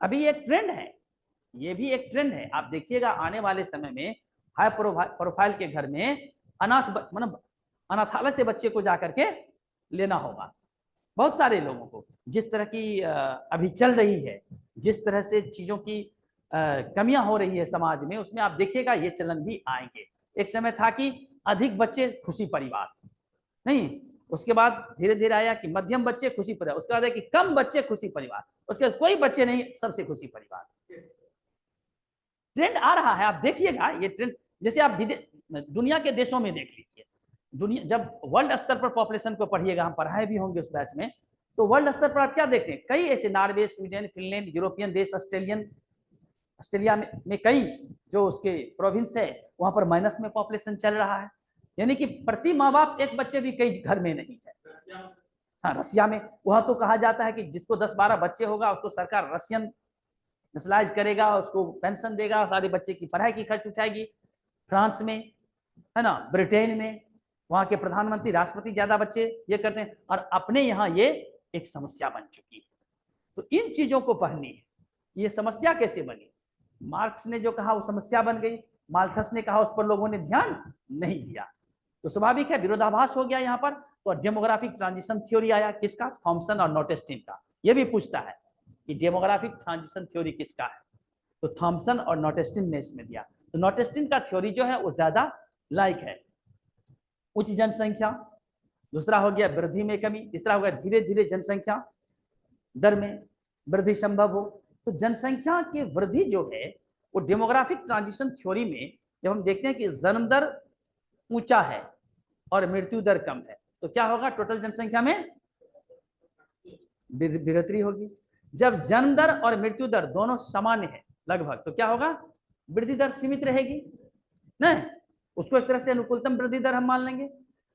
अभी एक ट्रेंड है, ये भी एक ट्रेंड है, आप देखिएगा आने वाले समय में हाई प्रोफाइल के घर में मतलब अनाथालय से बच्चे को जाकर के लेना होगा। बहुत सारे लोगों को, जिस तरह की अभी चल रही है, जिस तरह से चीजों की कमियां हो रही है समाज में, उसमें आप देखिएगा ये चलन भी आएंगे। एक समय था कि अधिक बच्चे खुशी परिवार, नहीं, उसके बाद धीरे धीरे आया कि मध्यम बच्चे खुशी परिवार, उसके बाद है कि कम बच्चे खुशी परिवार, उसके बाद कोई बच्चे नहीं सबसे खुशी परिवार। ट्रेंड आ रहा है, आप देखिएगा ये ट्रेंड। जैसे आप दुनिया के देशों में देख लीजिए, दुनिया जब वर्ल्ड स्तर पर पॉपुलेशन को पढ़िएगा, हम पढ़ाए भी होंगे उस बैच में, तो वर्ल्ड स्तर पर आप क्या देखते हैं, कई ऐसे नॉर्वे, स्वीडन, फिनलैंड, यूरोपियन देश, ऑस्ट्रेलिया में कई जो उसके प्रोविंस है वहां पर माइनस में पॉपुलेशन चल रहा है, यानी कि प्रति माँ बाप एक बच्चे भी कई घर में नहीं है। हाँ, रसिया में वहां तो कहा जाता है कि जिसको 10-12 बच्चे होगा उसको सरकार रशियन नेशनलाइज करेगा, उसको पेंशन देगा, सारे बच्चे की पढ़ाई की खर्च उठाएगी। फ्रांस में, है ना, ब्रिटेन में, वहां के प्रधानमंत्री, राष्ट्रपति ज्यादा बच्चे ये करते हैं, और अपने यहाँ ये एक समस्या बन चुकी है। तो इन चीजों को पढ़नी है, ये समस्या कैसे बनी। मार्क्स ने जो कहा वो समस्या बन गई, माल्थस ने कहा उस पर लोगों ने ध्यान नहीं दिया, तो स्वाभाविक है विरोधाभास हो गया यहाँ पर। तो डेमोग्राफिक ट्रांजिशन थ्योरी आया, किसका, थॉमसन और नोटेस्टिन का। ये भी पूछता है कि डेमोग्राफिक ट्रांजिशन थ्योरी किसका है, तो थॉमसन और नोटेस्टिन ने इसमें दिया। तो नोटेस्टिन का थ्योरी जो है वो ज्यादा लाइक है उच्च जनसंख्या, दूसरा हो गया वृद्धि में कमी, तीसरा हो गया धीरे धीरे जनसंख्या दर में वृद्धि संभव हो। तो जनसंख्या की वृद्धि जो है वो डेमोग्राफिक ट्रांजिशन थ्योरी में जब हम देखते हैं कि जन्म दर ऊंचा है और मृत्यु दर कम है, तो क्या होगा, टोटल जनसंख्या में बढ़ोतरी होगी। जब जन्म दर और मृत्यु दर दोनों समान है लगभग, तो क्या होगा, वृद्धि दर सीमित रहेगी, नहीं, उसको एक तरह से अनुकूलतम वृद्धि दर हम मान लेंगे।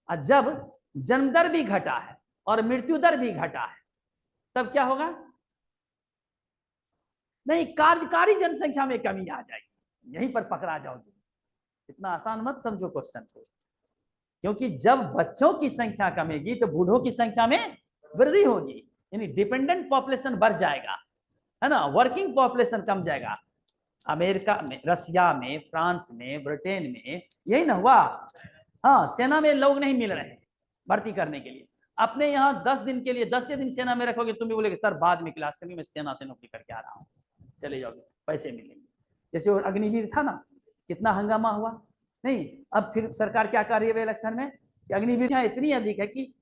और जब जन्म दर भी घटा है और मृत्यु दर भी घटा है, तब क्या होगा, नहीं, कार्यकारी जनसंख्या में कमी आ जाएगी। यहीं पर पकड़ा जाओगे, इतना आसान मत समझो क्वेश्चन को, क्योंकि जब बच्चों की संख्या कमेगी तो बूढ़ों की संख्या में वृद्धि होगी, यानी डिपेंडेंट पॉपुलेशन बढ़ जाएगा, है ना, वर्किंग पॉपुलेशन कम जाएगा। अमेरिका में, रसिया में, फ्रांस में, ब्रिटेन में यही ना हुआ। हाँ, सेना में लोग नहीं मिल रहे हैं भर्ती करने के लिए। अपने यहाँ 10 दिन के लिए 10 दिन सेना में रखोगे, तुम भी बोलेगे सर बाद में क्लास करेंगे, मैं सेना से नौकरी करके आ रहा हूँ, चले जाओगे, पैसे मिलेंगे। जैसे वो अग्निवीर था ना, कितना हंगामा हुआ, नहीं, अब फिर सरकार क्या कर रही है इलेक्शन में, अग्निवीर इतनी अधिक है कि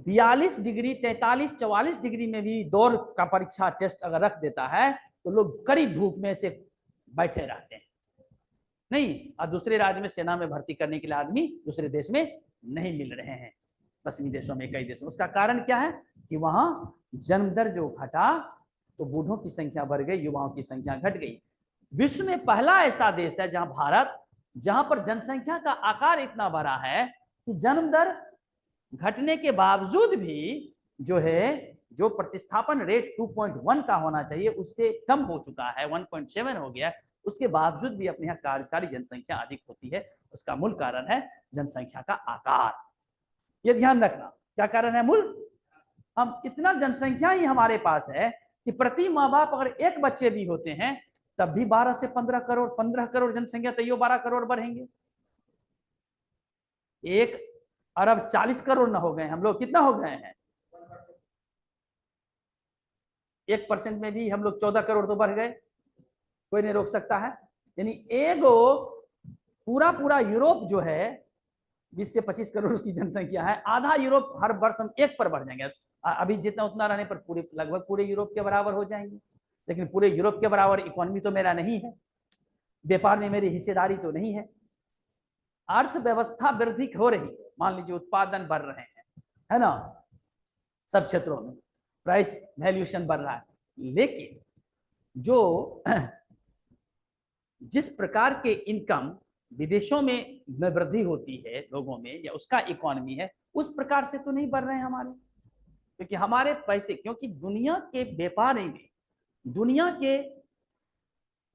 42 डिग्री, 43, 44 डिग्री में भी दौड़ का परीक्षा टेस्ट अगर रख देता है तो लोग कड़ी धूप में से बैठे रहते हैं, नहीं, और दूसरे राज्य में सेना में भर्ती करने के लिए आदमी दूसरे देश में नहीं मिल रहे हैं, पश्चिमी देशों में, कई देशों में। उसका कारण क्या है कि वहां जन्म दर जो घटा तो बूढ़ों की संख्या बढ़ गई, युवाओं की संख्या घट गई। विश्व में पहला ऐसा देश है जहां भारत, जहां पर जनसंख्या का आकार इतना बड़ा है कि जन्म दर घटने के बावजूद भी जो है, जो प्रतिस्थापन रेट 2.1 का होना चाहिए उससे कम हो चुका है, 1.7 हो गया, उसके बावजूद भी अपने यहाँ कार्यकारी जनसंख्या अधिक होती है। उसका मूल कारण है जनसंख्या का आकार। ये ध्यान रखना, क्या कारण है मूल, हम इतना जनसंख्या ही हमारे पास है कि प्रति माँ बाप अगर एक बच्चे भी होते हैं तब भी 12 से 15 करोड़, 15 करोड़ जनसंख्या, तो ये 12 करोड़ बढ़ेंगे। 1 अरब 40 करोड़ ना हो गए हम लोग, कितना हो गए हैं, 1% में भी हम लोग 14 करोड़ तो बढ़ गए, कोई नहीं रोक सकता है। यानी एगो पूरा पूरा यूरोप जो है 20 से 25 करोड़ उसकी जनसंख्या है, आधा यूरोप हर वर्ष हम 1 पर बढ़ जाएंगे। अभी जितना उतना रहने पर पूरे लगभग पूरे यूरोप के बराबर हो जाएंगे, लेकिन पूरे यूरोप के बराबर इकोनॉमी तो मेरा नहीं है, व्यापार में मेरी हिस्सेदारी तो नहीं है। अर्थव्यवस्था वृद्धि हो रही, मान लीजिए उत्पादन बढ़ रहे हैं, है ना, सब क्षेत्रों में प्राइस वैल्यूएशन बढ़ रहा है, लेकिन जो जिस प्रकार के इनकम विदेशों में वृद्धि होती है लोगों में, या उसका इकोनॉमी है, उस प्रकार से तो नहीं बढ़ रहे हैं हमारे, क्योंकि हमारे पैसे, क्योंकि दुनिया के व्यापारी में, दुनिया के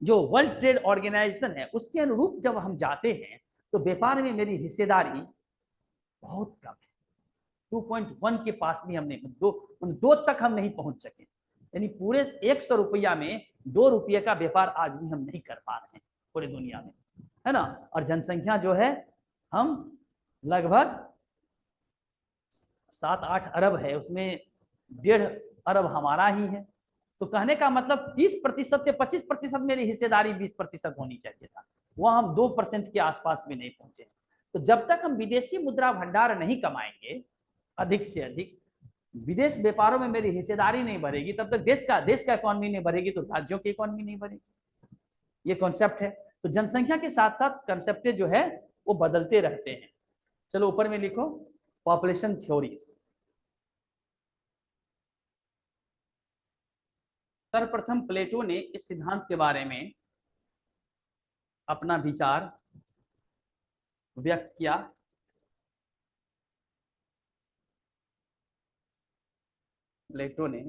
जो वर्ल्ड ट्रेड ऑर्गेनाइजेशन है उसके अनुरूप जब हम जाते हैं तो व्यापार में मेरी हिस्सेदारी बहुत कम है, 2.1 के पास भी हमने, दो तक हम नहीं पहुंच सके, यानी पूरे 100 रुपया में 2 रुपये का व्यापार आज भी हम नहीं कर पा रहे हैं पूरी दुनिया में, है ना। और जनसंख्या जो है हम लगभग 7-8 अरब है, उसमें 1.5 अरब हमारा ही है, तो कहने का मतलब 30% से 25% मेरी हिस्सेदारी 20% होनी चाहिए था, वह हम 2% के आसपास भी नहीं पहुंचे। तो जब तक हम विदेशी मुद्रा भंडार नहीं कमाएंगे अधिक से अधिक, विदेश व्यापारों में मेरी हिस्सेदारी नहीं बढ़ेगी, तब तक देश का इकोनॉमी नहीं बढ़ेगी, तो राज्यों की इकोनॉमी नहीं बढ़ेगी। ये कॉन्सेप्ट है। तो जनसंख्या के साथ साथ कॉन्सेप्ट जो है वो बदलते रहते हैं। चलो ऊपर में लिखो पॉपुलेशन थ्योरीज। सर्वप्रथम प्लेटो ने इस सिद्धांत के बारे में अपना विचार व्यक्त किया। प्लेटो ने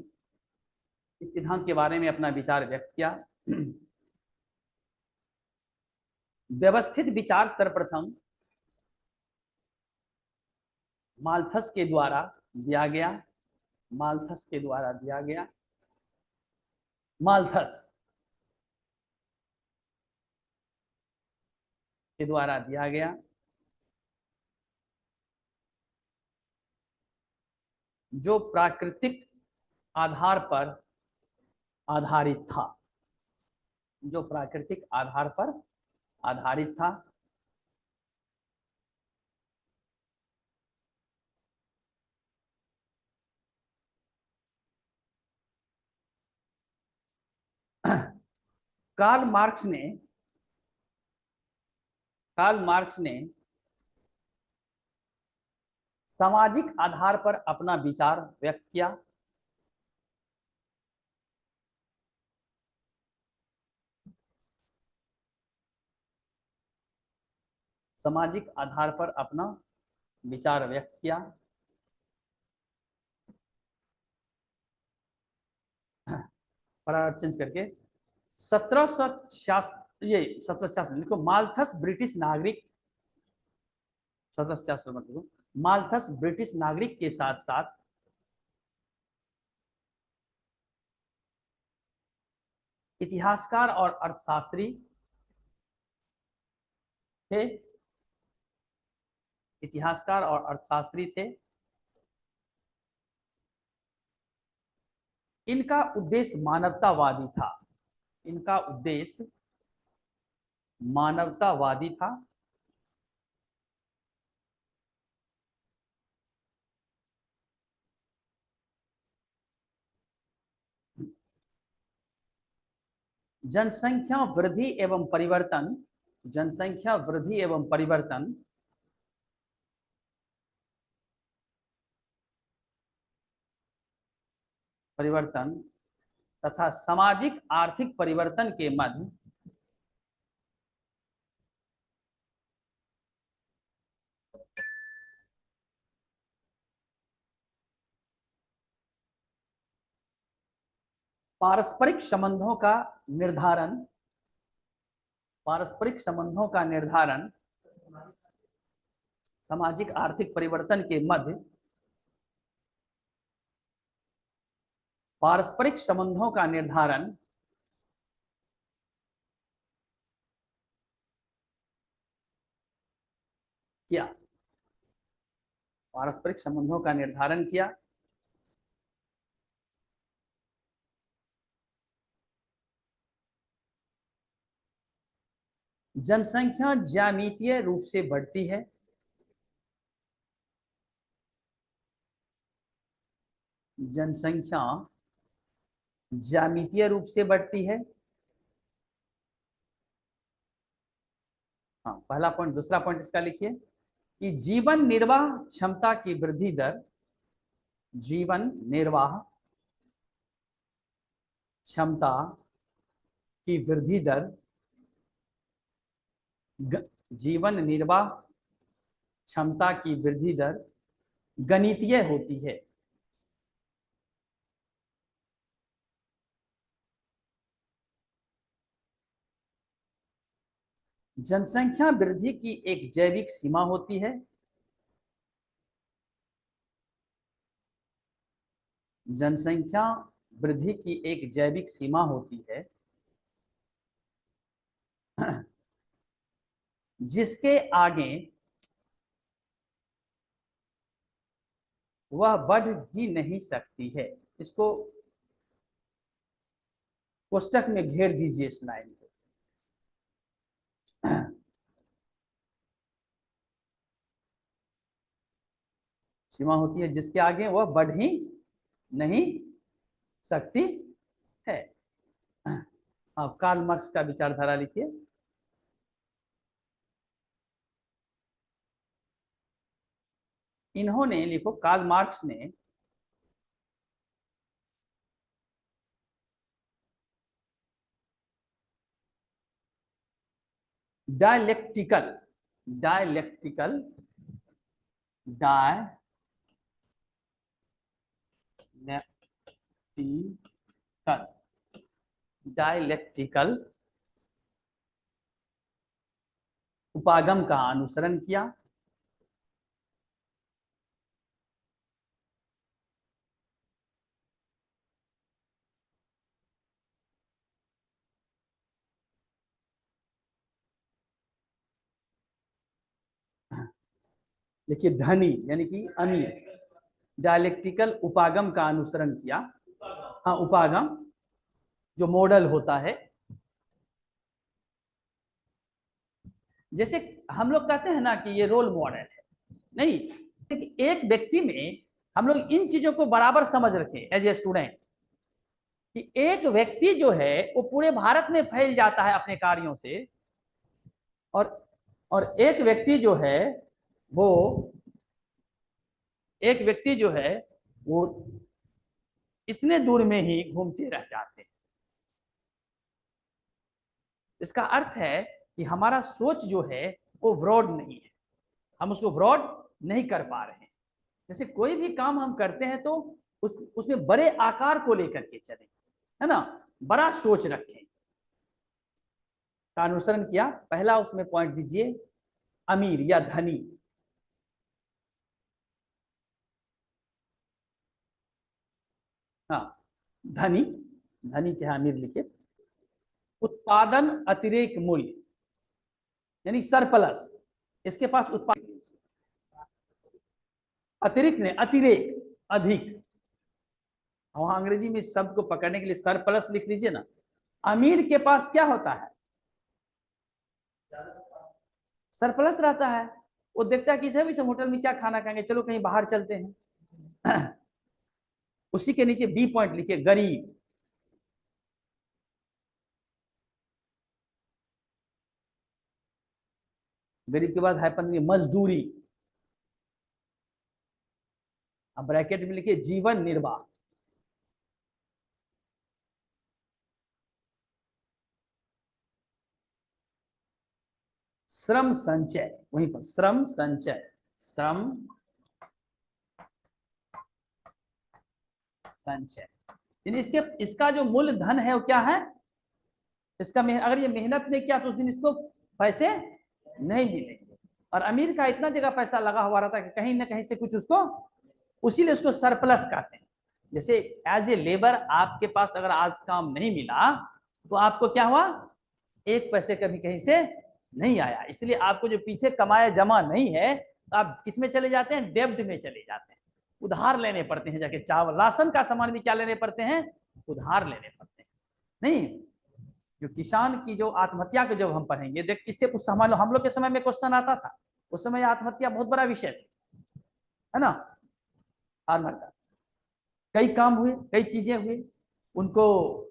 इस सिद्धांत के बारे में अपना विचार व्यक्त किया। व्यवस्थित विचार सर्वप्रथम माल्थस के द्वारा दिया गया। माल्थस के द्वारा दिया गया। माल्थस के द्वारा दिया गया, जो प्राकृतिक आधार पर आधारित था। जो प्राकृतिक आधार पर आधारित था। कार्ल मार्क्स ने सामाजिक आधार पर अपना विचार व्यक्त किया। सामाजिक आधार पर अपना विचार व्यक्त किया। चेंज करके 1786 ये 1786 लिखो। माल्थस ब्रिटिश नागरिक, 1786 मत लिखो। माल्थस ब्रिटिश नागरिक के साथ साथ इतिहासकार और अर्थशास्त्री थे। इतिहासकार और अर्थशास्त्री थे। इनका उद्देश्य मानवतावादी था। इनका उद्देश्य मानवतावादी था। जनसंख्या वृद्धि एवं परिवर्तन, जनसंख्या वृद्धि एवं परिवर्तन परिवर्तन तथा सामाजिक आर्थिक परिवर्तन के मध्य पारस्परिक संबंधों का निर्धारण, पारस्परिक संबंधों का निर्धारण सामाजिक आर्थिक परिवर्तन के मध्य पारस्परिक संबंधों का निर्धारण किया। पारस्परिक संबंधों का निर्धारण किया। जनसंख्या ज्यामितीय रूप से बढ़ती है। जनसंख्या ज्यामितीय रूप से बढ़ती है। हाँ, पहला पॉइंट। दूसरा पॉइंट इसका लिखिए कि जीवन निर्वाह क्षमता की वृद्धि दर, जीवन निर्वाह क्षमता की वृद्धि दर, जीवन निर्वाह क्षमता की वृद्धि दर गणितीय होती है। जनसंख्या वृद्धि की एक जैविक सीमा होती है। जनसंख्या वृद्धि की एक जैविक सीमा होती है जिसके आगे वह बढ़ ही नहीं सकती है। इसको कोष्टक में घेर दीजिए इस लाइन को। सीमा होती है जिसके आगे वह बढ़ ही नहीं सकती है। अब कार्ल मार्क्स का विचारधारा लिखिए। इन्होंने लिखो, कार्ल मार्क्स ने डायलेक्टिकल डायलेक्टिकल डायलेक्टिकल उपागम का अनुसरण किया। देखिए, धनी यानी कि अमीर, डायलेक्टिकल उपागम का अनुसरण किया। हाँ, उपागम जो मॉडल होता है, जैसे हम लोग कहते हैं ना कि ये रोल मॉडल है, नहीं, एक व्यक्ति में हम लोग इन चीजों को बराबर समझ रखें एज ए स्टूडेंट, कि एक व्यक्ति जो है वो पूरे भारत में फैल जाता है अपने कार्यों से, और एक व्यक्ति जो है वो एक व्यक्ति जो है वो इतने दूर में ही घूमते रह जाते हैं। इसका अर्थ है कि हमारा सोच जो है वो ब्रॉड नहीं है, हम उसको ब्रॉड नहीं कर पा रहे हैं। जैसे कोई भी काम हम करते हैं तो उसमें बड़े आकार को लेकर के चलें, है ना, बड़ा सोच रखें। का अनुसरण किया, पहला उसमें पॉइंट दीजिए, अमीर या धनी। हाँ, धनी, धनी चाहे अमीर लिखिए। उत्पादन अतिरेक मूल्य यानी सरप्लस, इसके पास उत्पादन, अतिरिक्त नहीं, अतिरेक, अधिक। वहां अंग्रेजी में शब्द को पकड़ने के लिए सरप्लस लिख लीजिए ना। अमीर के पास क्या होता है? सरप्लस रहता है। वो देखता है कि सर इस होटल में क्या खाना खाएंगे, चलो कहीं बाहर चलते हैं। उसी के नीचे बी पॉइंट लिखिए, गरीब। गरीब के बाद हाइपन मजदूरी, अब ब्रैकेट में लिखिए जीवन निर्वाह। श्रम संचय, वहीं पर श्रम संचय, श्रम संचय, यानी इसका जो मूल धन है वो क्या है? इसका अगर ये मेहनत नहीं किया तो उस दिन इसको पैसे नहीं मिलेंगे। और अमीर का इतना जगह पैसा लगा हुआ रहता है कि कहीं ना कहीं से कुछ उसको, उसीलिए उसको सरप्लस कहते हैं। जैसे एज ए लेबर आपके पास अगर आज काम नहीं मिला तो आपको क्या हुआ? एक पैसे कभी कहीं से नहीं आया, इसलिए आपको जो पीछे कमाया जमा नहीं है तो आप किस में चले जाते हैं? डेब्ट में चले जाते हैं, उधार लेने पड़ते हैं। जाके चावल राशन का सामान भी क्या लेने पड़ते हैं? उधार लेने पड़ते हैं। नहीं, जो किसान की जो आत्महत्या को जब हम पढ़ेंगे, देख इससे कुछ समझ लो, हम लोग के समय में क्वेश्चन आता था, उस समय आत्महत्या बहुत बड़ा विषय है ना। फार्मर का कई काम हुए, कई चीजें हुई, उनको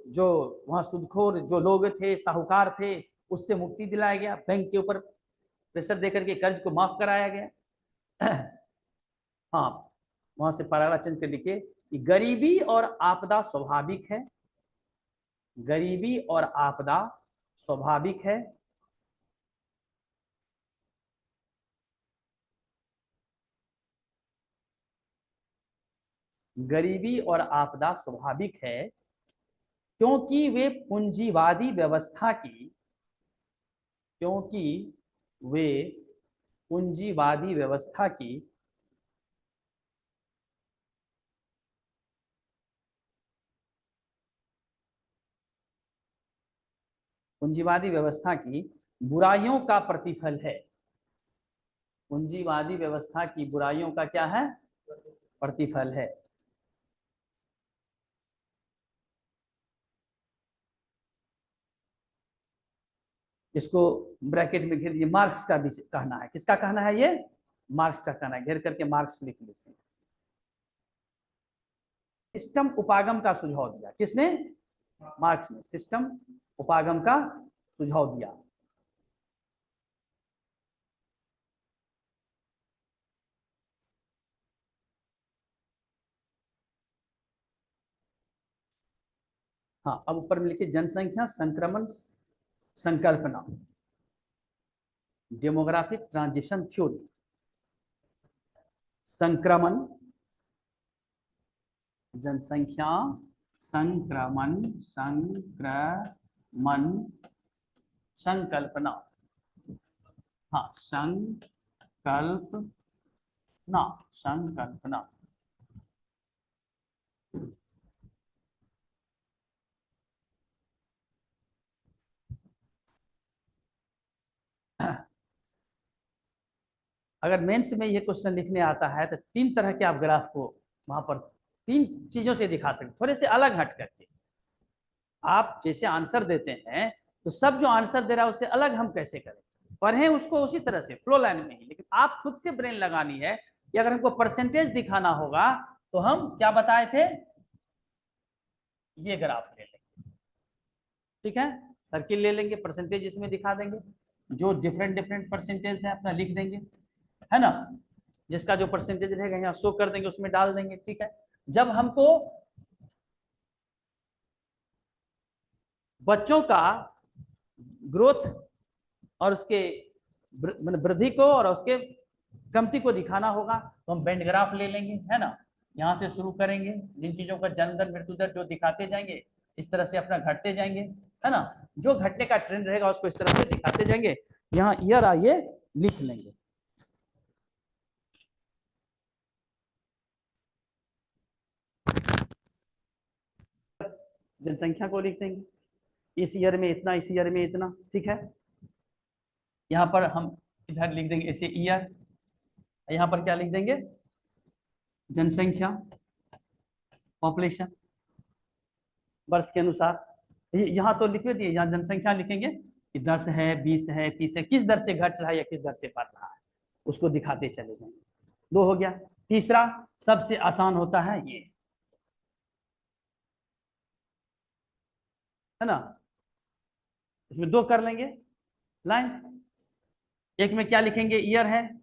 जो वहां सूदखोर जो लोग थे, साहूकार थे, उससे मुक्ति दिलाया गया, बैंक के ऊपर प्रेशर देकर के कर्ज को माफ कराया गया। हाँ, वहां से परागा चंद के लिखे कि गरीबी और आपदा स्वाभाविक है, गरीबी और आपदा स्वाभाविक है, गरीबी और आपदा स्वाभाविक है क्योंकि वे पूंजीवादी व्यवस्था की, क्योंकि वे पूंजीवादी व्यवस्था की पूंजीवादी व्यवस्था की बुराइयों का प्रतिफल है। पूंजीवादी व्यवस्था की बुराइयों का क्या है? प्रतिफल है। इसको ब्रैकेट में घेर दीजिए, मार्क्स का भी कहना है। किसका कहना है? ये मार्क्स का कहना है, घेर करके मार्क्स लिख लीजिए। सिस्टम उपागम का सुझाव दिया, किसने? मार्क्स ने सिस्टम उपागम का सुझाव दिया। हाँ, अब ऊपर में लिखिए जनसंख्या संक्रमण संकल्पना, डेमोग्राफिक ट्रांजिशन थ्योरी। संक्रमण, जनसंख्या संक्रमण, संक्रमण संकल्पना, हाँ संकल्पना, संकल्पना। अगर मेंस में ये क्वेश्चन लिखने आता है तो 3 तरह के आप ग्राफ को वहां पर 3 चीजों से दिखा सकते, थोड़े से अलग हट करके। आप जैसे आंसर देते हैं तो सब जो आंसर दे रहा है उससे अलग हम कैसे करें, पढ़ें उसको उसी तरह से फ्लो लाइन में ही, लेकिन आप खुद से ब्रेन लगानी है कि अगर हमको परसेंटेज दिखाना होगा तो हम क्या बताए थे, ये ग्राफ ले लेंगे, ठीक है, सर्किल ले लेंगे, परसेंटेज इसमें दिखा देंगे, जो डिफरेंट डिफरेंट परसेंटेज है अपना लिख देंगे, है ना, जिसका जो परसेंटेज रहेगा यहाँ शो कर देंगे, उसमें डाल देंगे, ठीक है। जब हमको बच्चों का ग्रोथ और उसके वृद्धि को और उसके कमती को दिखाना होगा तो हम बैंड ग्राफ ले लेंगे, है ना, यहाँ से शुरू करेंगे, जिन चीजों का जन्म दर मृत्यु दर जो दिखाते जाएंगे इस तरह से अपना घटते जाएंगे, है ना, जो घटने का ट्रेंड रहेगा उसको इस तरह से दिखाते जाएंगे, यहाँ ईयर आइए लिख लेंगे। जनसंख्या को लिख देंगे, इस ईयर में इतना, इस ईयर में इतना, ठीक है। यहाँ पर हम इधर लिख देंगे ऐसे ईयर, यहाँ पर क्या लिख देंगे, जनसंख्या, पॉपुलेशन, वर्ष के अनुसार। यहाँ तो लिख दिए, यहाँ जनसंख्या लिखेंगे कि 10 है, 20 है, 30 है, किस दर से घट रहा है या किस दर से बढ़ रहा है उसको दिखाते चले जाएंगे। 2 हो गया। तीसरा सबसे आसान होता है ये, है ना, इसमें 2 कर लेंगे लाइन। एक में क्या लिखेंगे, ईयर है,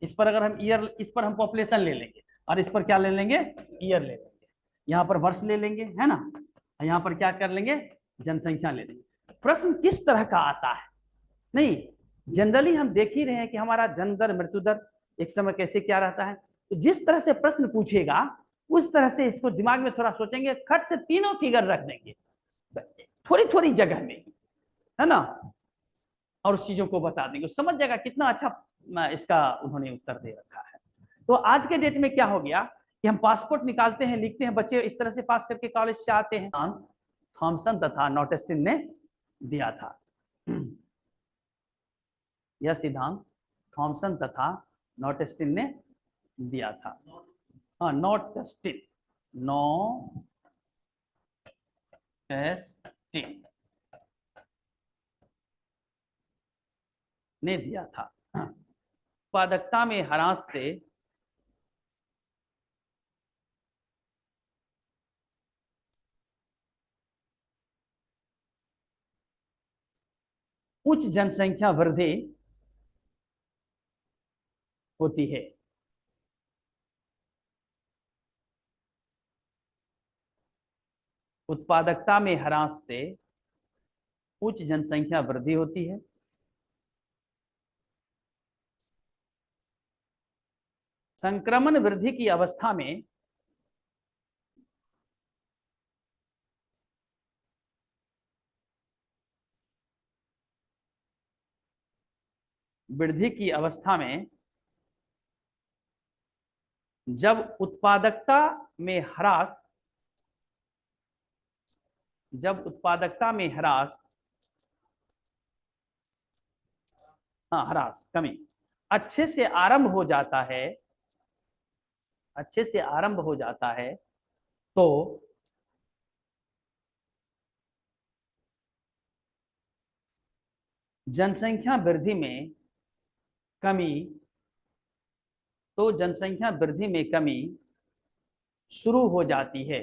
इस पर अगर हम ईयर, इस पर हम पॉपुलेशन ले लेंगे और इस पर क्या ले लेंगे, ईयर ले लेंगे, यहाँ पर वर्ष ले लेंगे, है ना, यहाँ पर क्या कर लेंगे, जनसंख्या ले लेंगे। प्रश्न किस तरह का आता है, नहीं जनरली हम देख ही रहे हैं कि हमारा जन्म दर मृत्यु दर एक समय कैसे क्या रहता है, तो जिस तरह से प्रश्न पूछेगा उस तरह से इसको दिमाग में थोड़ा सोचेंगे, खट से तीनों फिगर रख देंगे थोड़ी थोड़ी जगह में, है ना, और उस चीजों को बता देंगे, समझ जाएगा। कितना अच्छा इसका उन्होंने उत्तर दे रखा है। तो आज के डेट में क्या हो गया कि हम पासपोर्ट निकालते हैं, लिखते हैं, बच्चे इस तरह से पास करके कॉलेज से आते हैं। थॉमसन तथा नॉटेस्टिन ने दिया था, यह सिद्धांत थॉमसन तथा नॉटेस्टिन ने दिया था। हाँ, नॉटेस्टिन, नॉटेस्टिन ने दिया था। उत्पादकता में ह्रास से उच्च जनसंख्या वृद्धि होती है। उत्पादकता में ह्रास से उच्च जनसंख्या वृद्धि होती है। संक्रमण वृद्धि की अवस्था में वृद्धि की अवस्था में जब उत्पादकता में ह्रास, जब उत्पादकता में ह्रास, हाँ ह्रास कमी अच्छे से आरंभ हो जाता है, अच्छे से आरंभ हो जाता है तो जनसंख्या वृद्धि में कमी, तो जनसंख्या वृद्धि में कमी शुरू हो जाती है,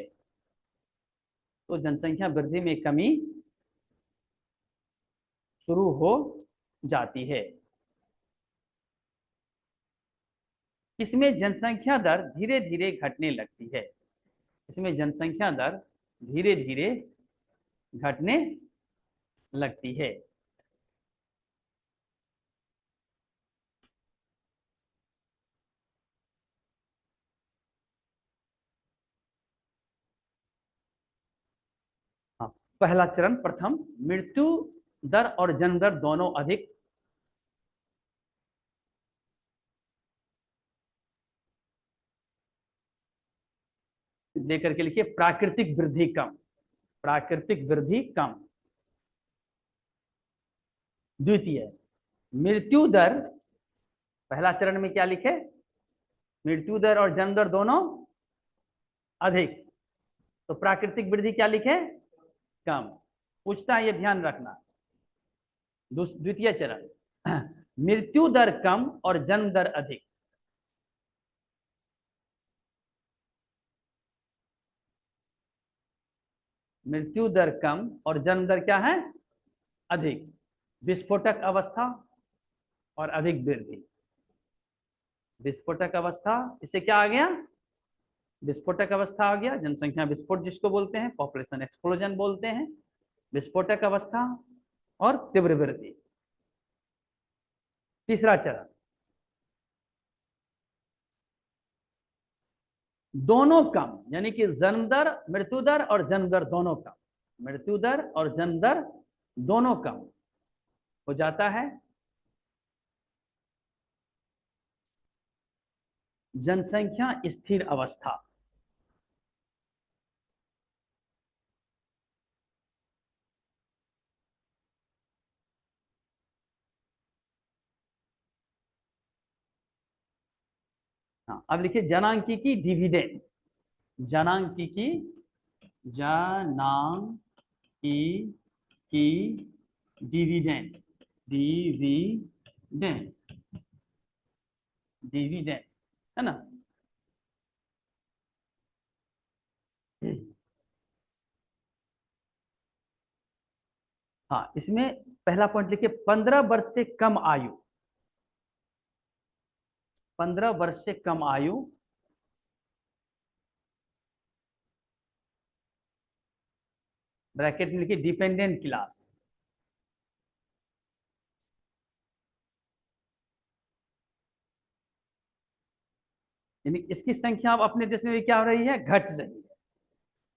तो जनसंख्या वृद्धि में कमी शुरू हो जाती है। इसमें जनसंख्या दर धीरे धीरे घटने लगती है, इसमें जनसंख्या दर धीरे धीरे घटने लगती है। हाँ, पहला चरण प्रथम, मृत्यु दर और जन्म दर दोनों अधिक। लेकर के लिखिए, प्राकृतिक वृद्धि कम, प्राकृतिक वृद्धि कम। द्वितीय, मृत्यु दर, पहला चरण में क्या लिखे, मृत्यु दर और जन्म दर दोनों अधिक, तो प्राकृतिक वृद्धि क्या लिखे, कम। पूछता है, ये ध्यान रखना। द्वितीय चरण, मृत्यु दर कम और जन्म दर अधिक। मृत्यु दर कम और जन्म दर क्या है, अधिक। विस्फोटक अवस्था और अधिक वृद्धि। विस्फोटक अवस्था, इससे क्या आ गया, विस्फोटक अवस्था आ गया, जनसंख्या विस्फोट जिसको बोलते हैं, पॉपुलेशन एक्सप्लोजन बोलते हैं। विस्फोटक अवस्था और तीव्र वृद्धि। तीसरा चरण, दोनों कम, यानी कि जन्म दर, मृत्यु दर और जन्म दर दोनों कम, मृत्यु दर और जन्म दर दोनों कम हो जाता है। जनसंख्या स्थिर अवस्था। हाँ, अब लिखिए जनांकीकी डिविडेंड, जनांकीकी, जनांकीकी डिविडेंड, डिविडेंड, डिविडेंड, है ना। हाँ, इसमें पहला पॉइंट लिखिए, 15 वर्ष से कम आयु, 15 वर्ष से कम आयु, ब्रैकेट में लिखिए डिपेंडेंट क्लास। यानी इसकी संख्या अब अपने देश में भी क्या हो रही है, घट रही है।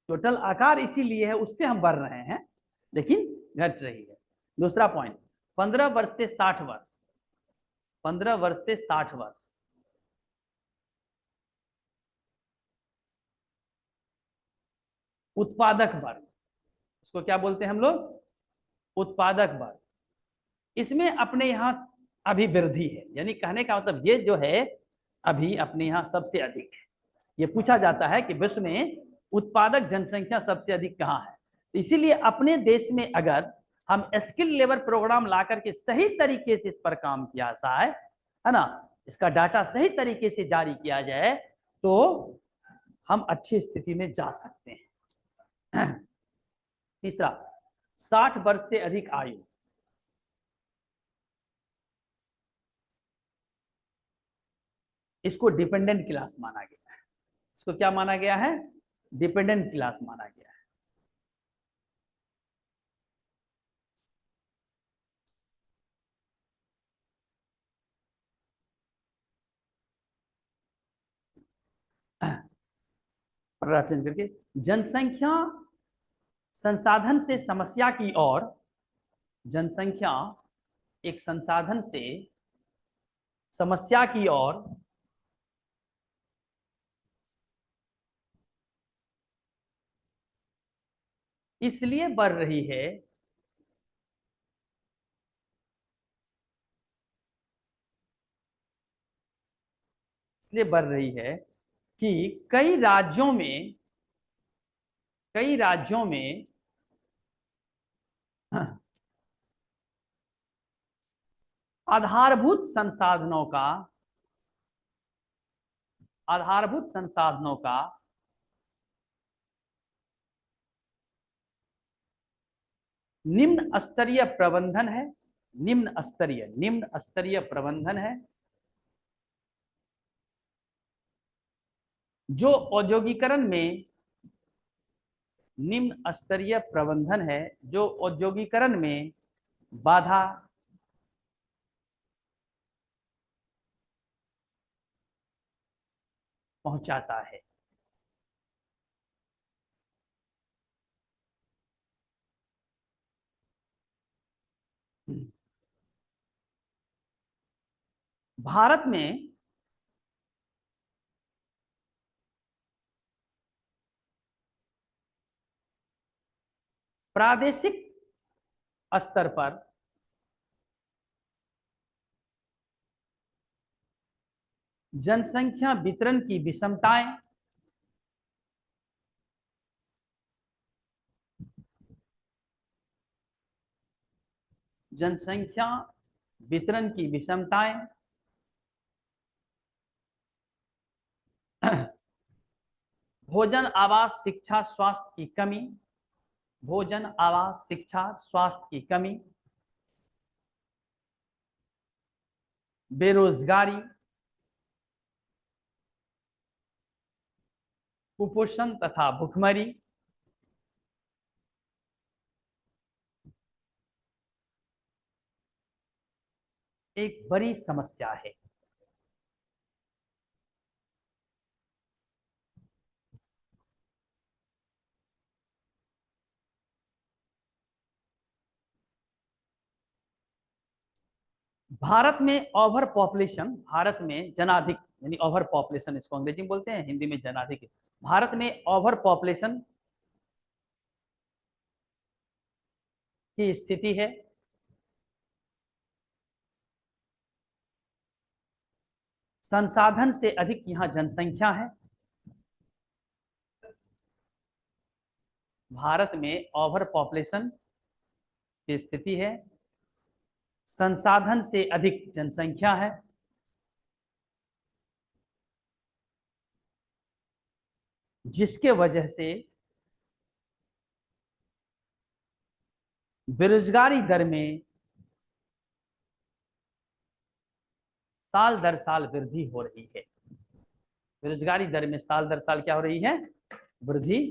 टोटल आकार इसीलिए है, उससे हम बढ़ रहे हैं, लेकिन घट रही है। दूसरा पॉइंट, 15 वर्ष से 60 वर्ष, 15 वर्ष से 60 वर्ष। उत्पादक वर्ग, इसको क्या बोलते हैं हम लोग, उत्पादक वर्ग। इसमें अपने यहाँ अभिवृद्धि है, यानी कहने का मतलब ये जो है, अभी अपने यहाँ सबसे अधिक है। ये पूछा जाता है कि विश्व में उत्पादक जनसंख्या सबसे अधिक कहाँ है, तो इसीलिए अपने देश में अगर हम स्किल लेबर प्रोग्राम ला करके सही तरीके से इस पर काम किया जाए, है ना, इसका डाटा सही तरीके से जारी किया जाए, तो हम अच्छी स्थिति में जा सकते हैं। तीसरा, 60 वर्ष से अधिक आयु, इसको डिपेंडेंट क्लास माना गया है। इसको क्या माना गया है, डिपेंडेंट क्लास माना गया है। करके जनसंख्या संसाधन से समस्या की ओर, जनसंख्या एक संसाधन से समस्या की ओर इसलिए बढ़ रही है, इसलिए बढ़ रही है कि कई राज्यों में, कई राज्यों में आधारभूत संसाधनों का, आधारभूत संसाधनों का निम्न स्तरीय प्रबंधन है, निम्न स्तरीय प्रबंधन है, जो औद्योगिकरण में निम्न स्तरीय प्रबंधन है जो औद्योगिकरण में बाधा पहुंचाता है। भारत में प्रादेशिक स्तर पर जनसंख्या वितरण की विषमताएं जनसंख्या वितरण की विषमताएं भोजन आवास शिक्षा स्वास्थ्य की कमी, भोजन आवास शिक्षा स्वास्थ्य की कमी, बेरोजगारी, कुपोषण तथा भुखमरी, एक बड़ी समस्या है। भारत में ओवर पॉपुलेशन, भारत में जनाधिक यानी ओवर पॉपुलेशन, इसको अंग्रेजी में बोलते हैं, हिंदी में जनाधिक। भारत में ओवर पॉपुलेशन की स्थिति है। संसाधन से अधिक यहां जनसंख्या है। भारत में ओवर पॉपुलेशन की स्थिति है, संसाधन से अधिक जनसंख्या है, जिसके वजह से बेरोजगारी दर में साल दर साल वृद्धि हो रही है। बेरोजगारी दर में साल दर साल क्या हो रही है? वृद्धि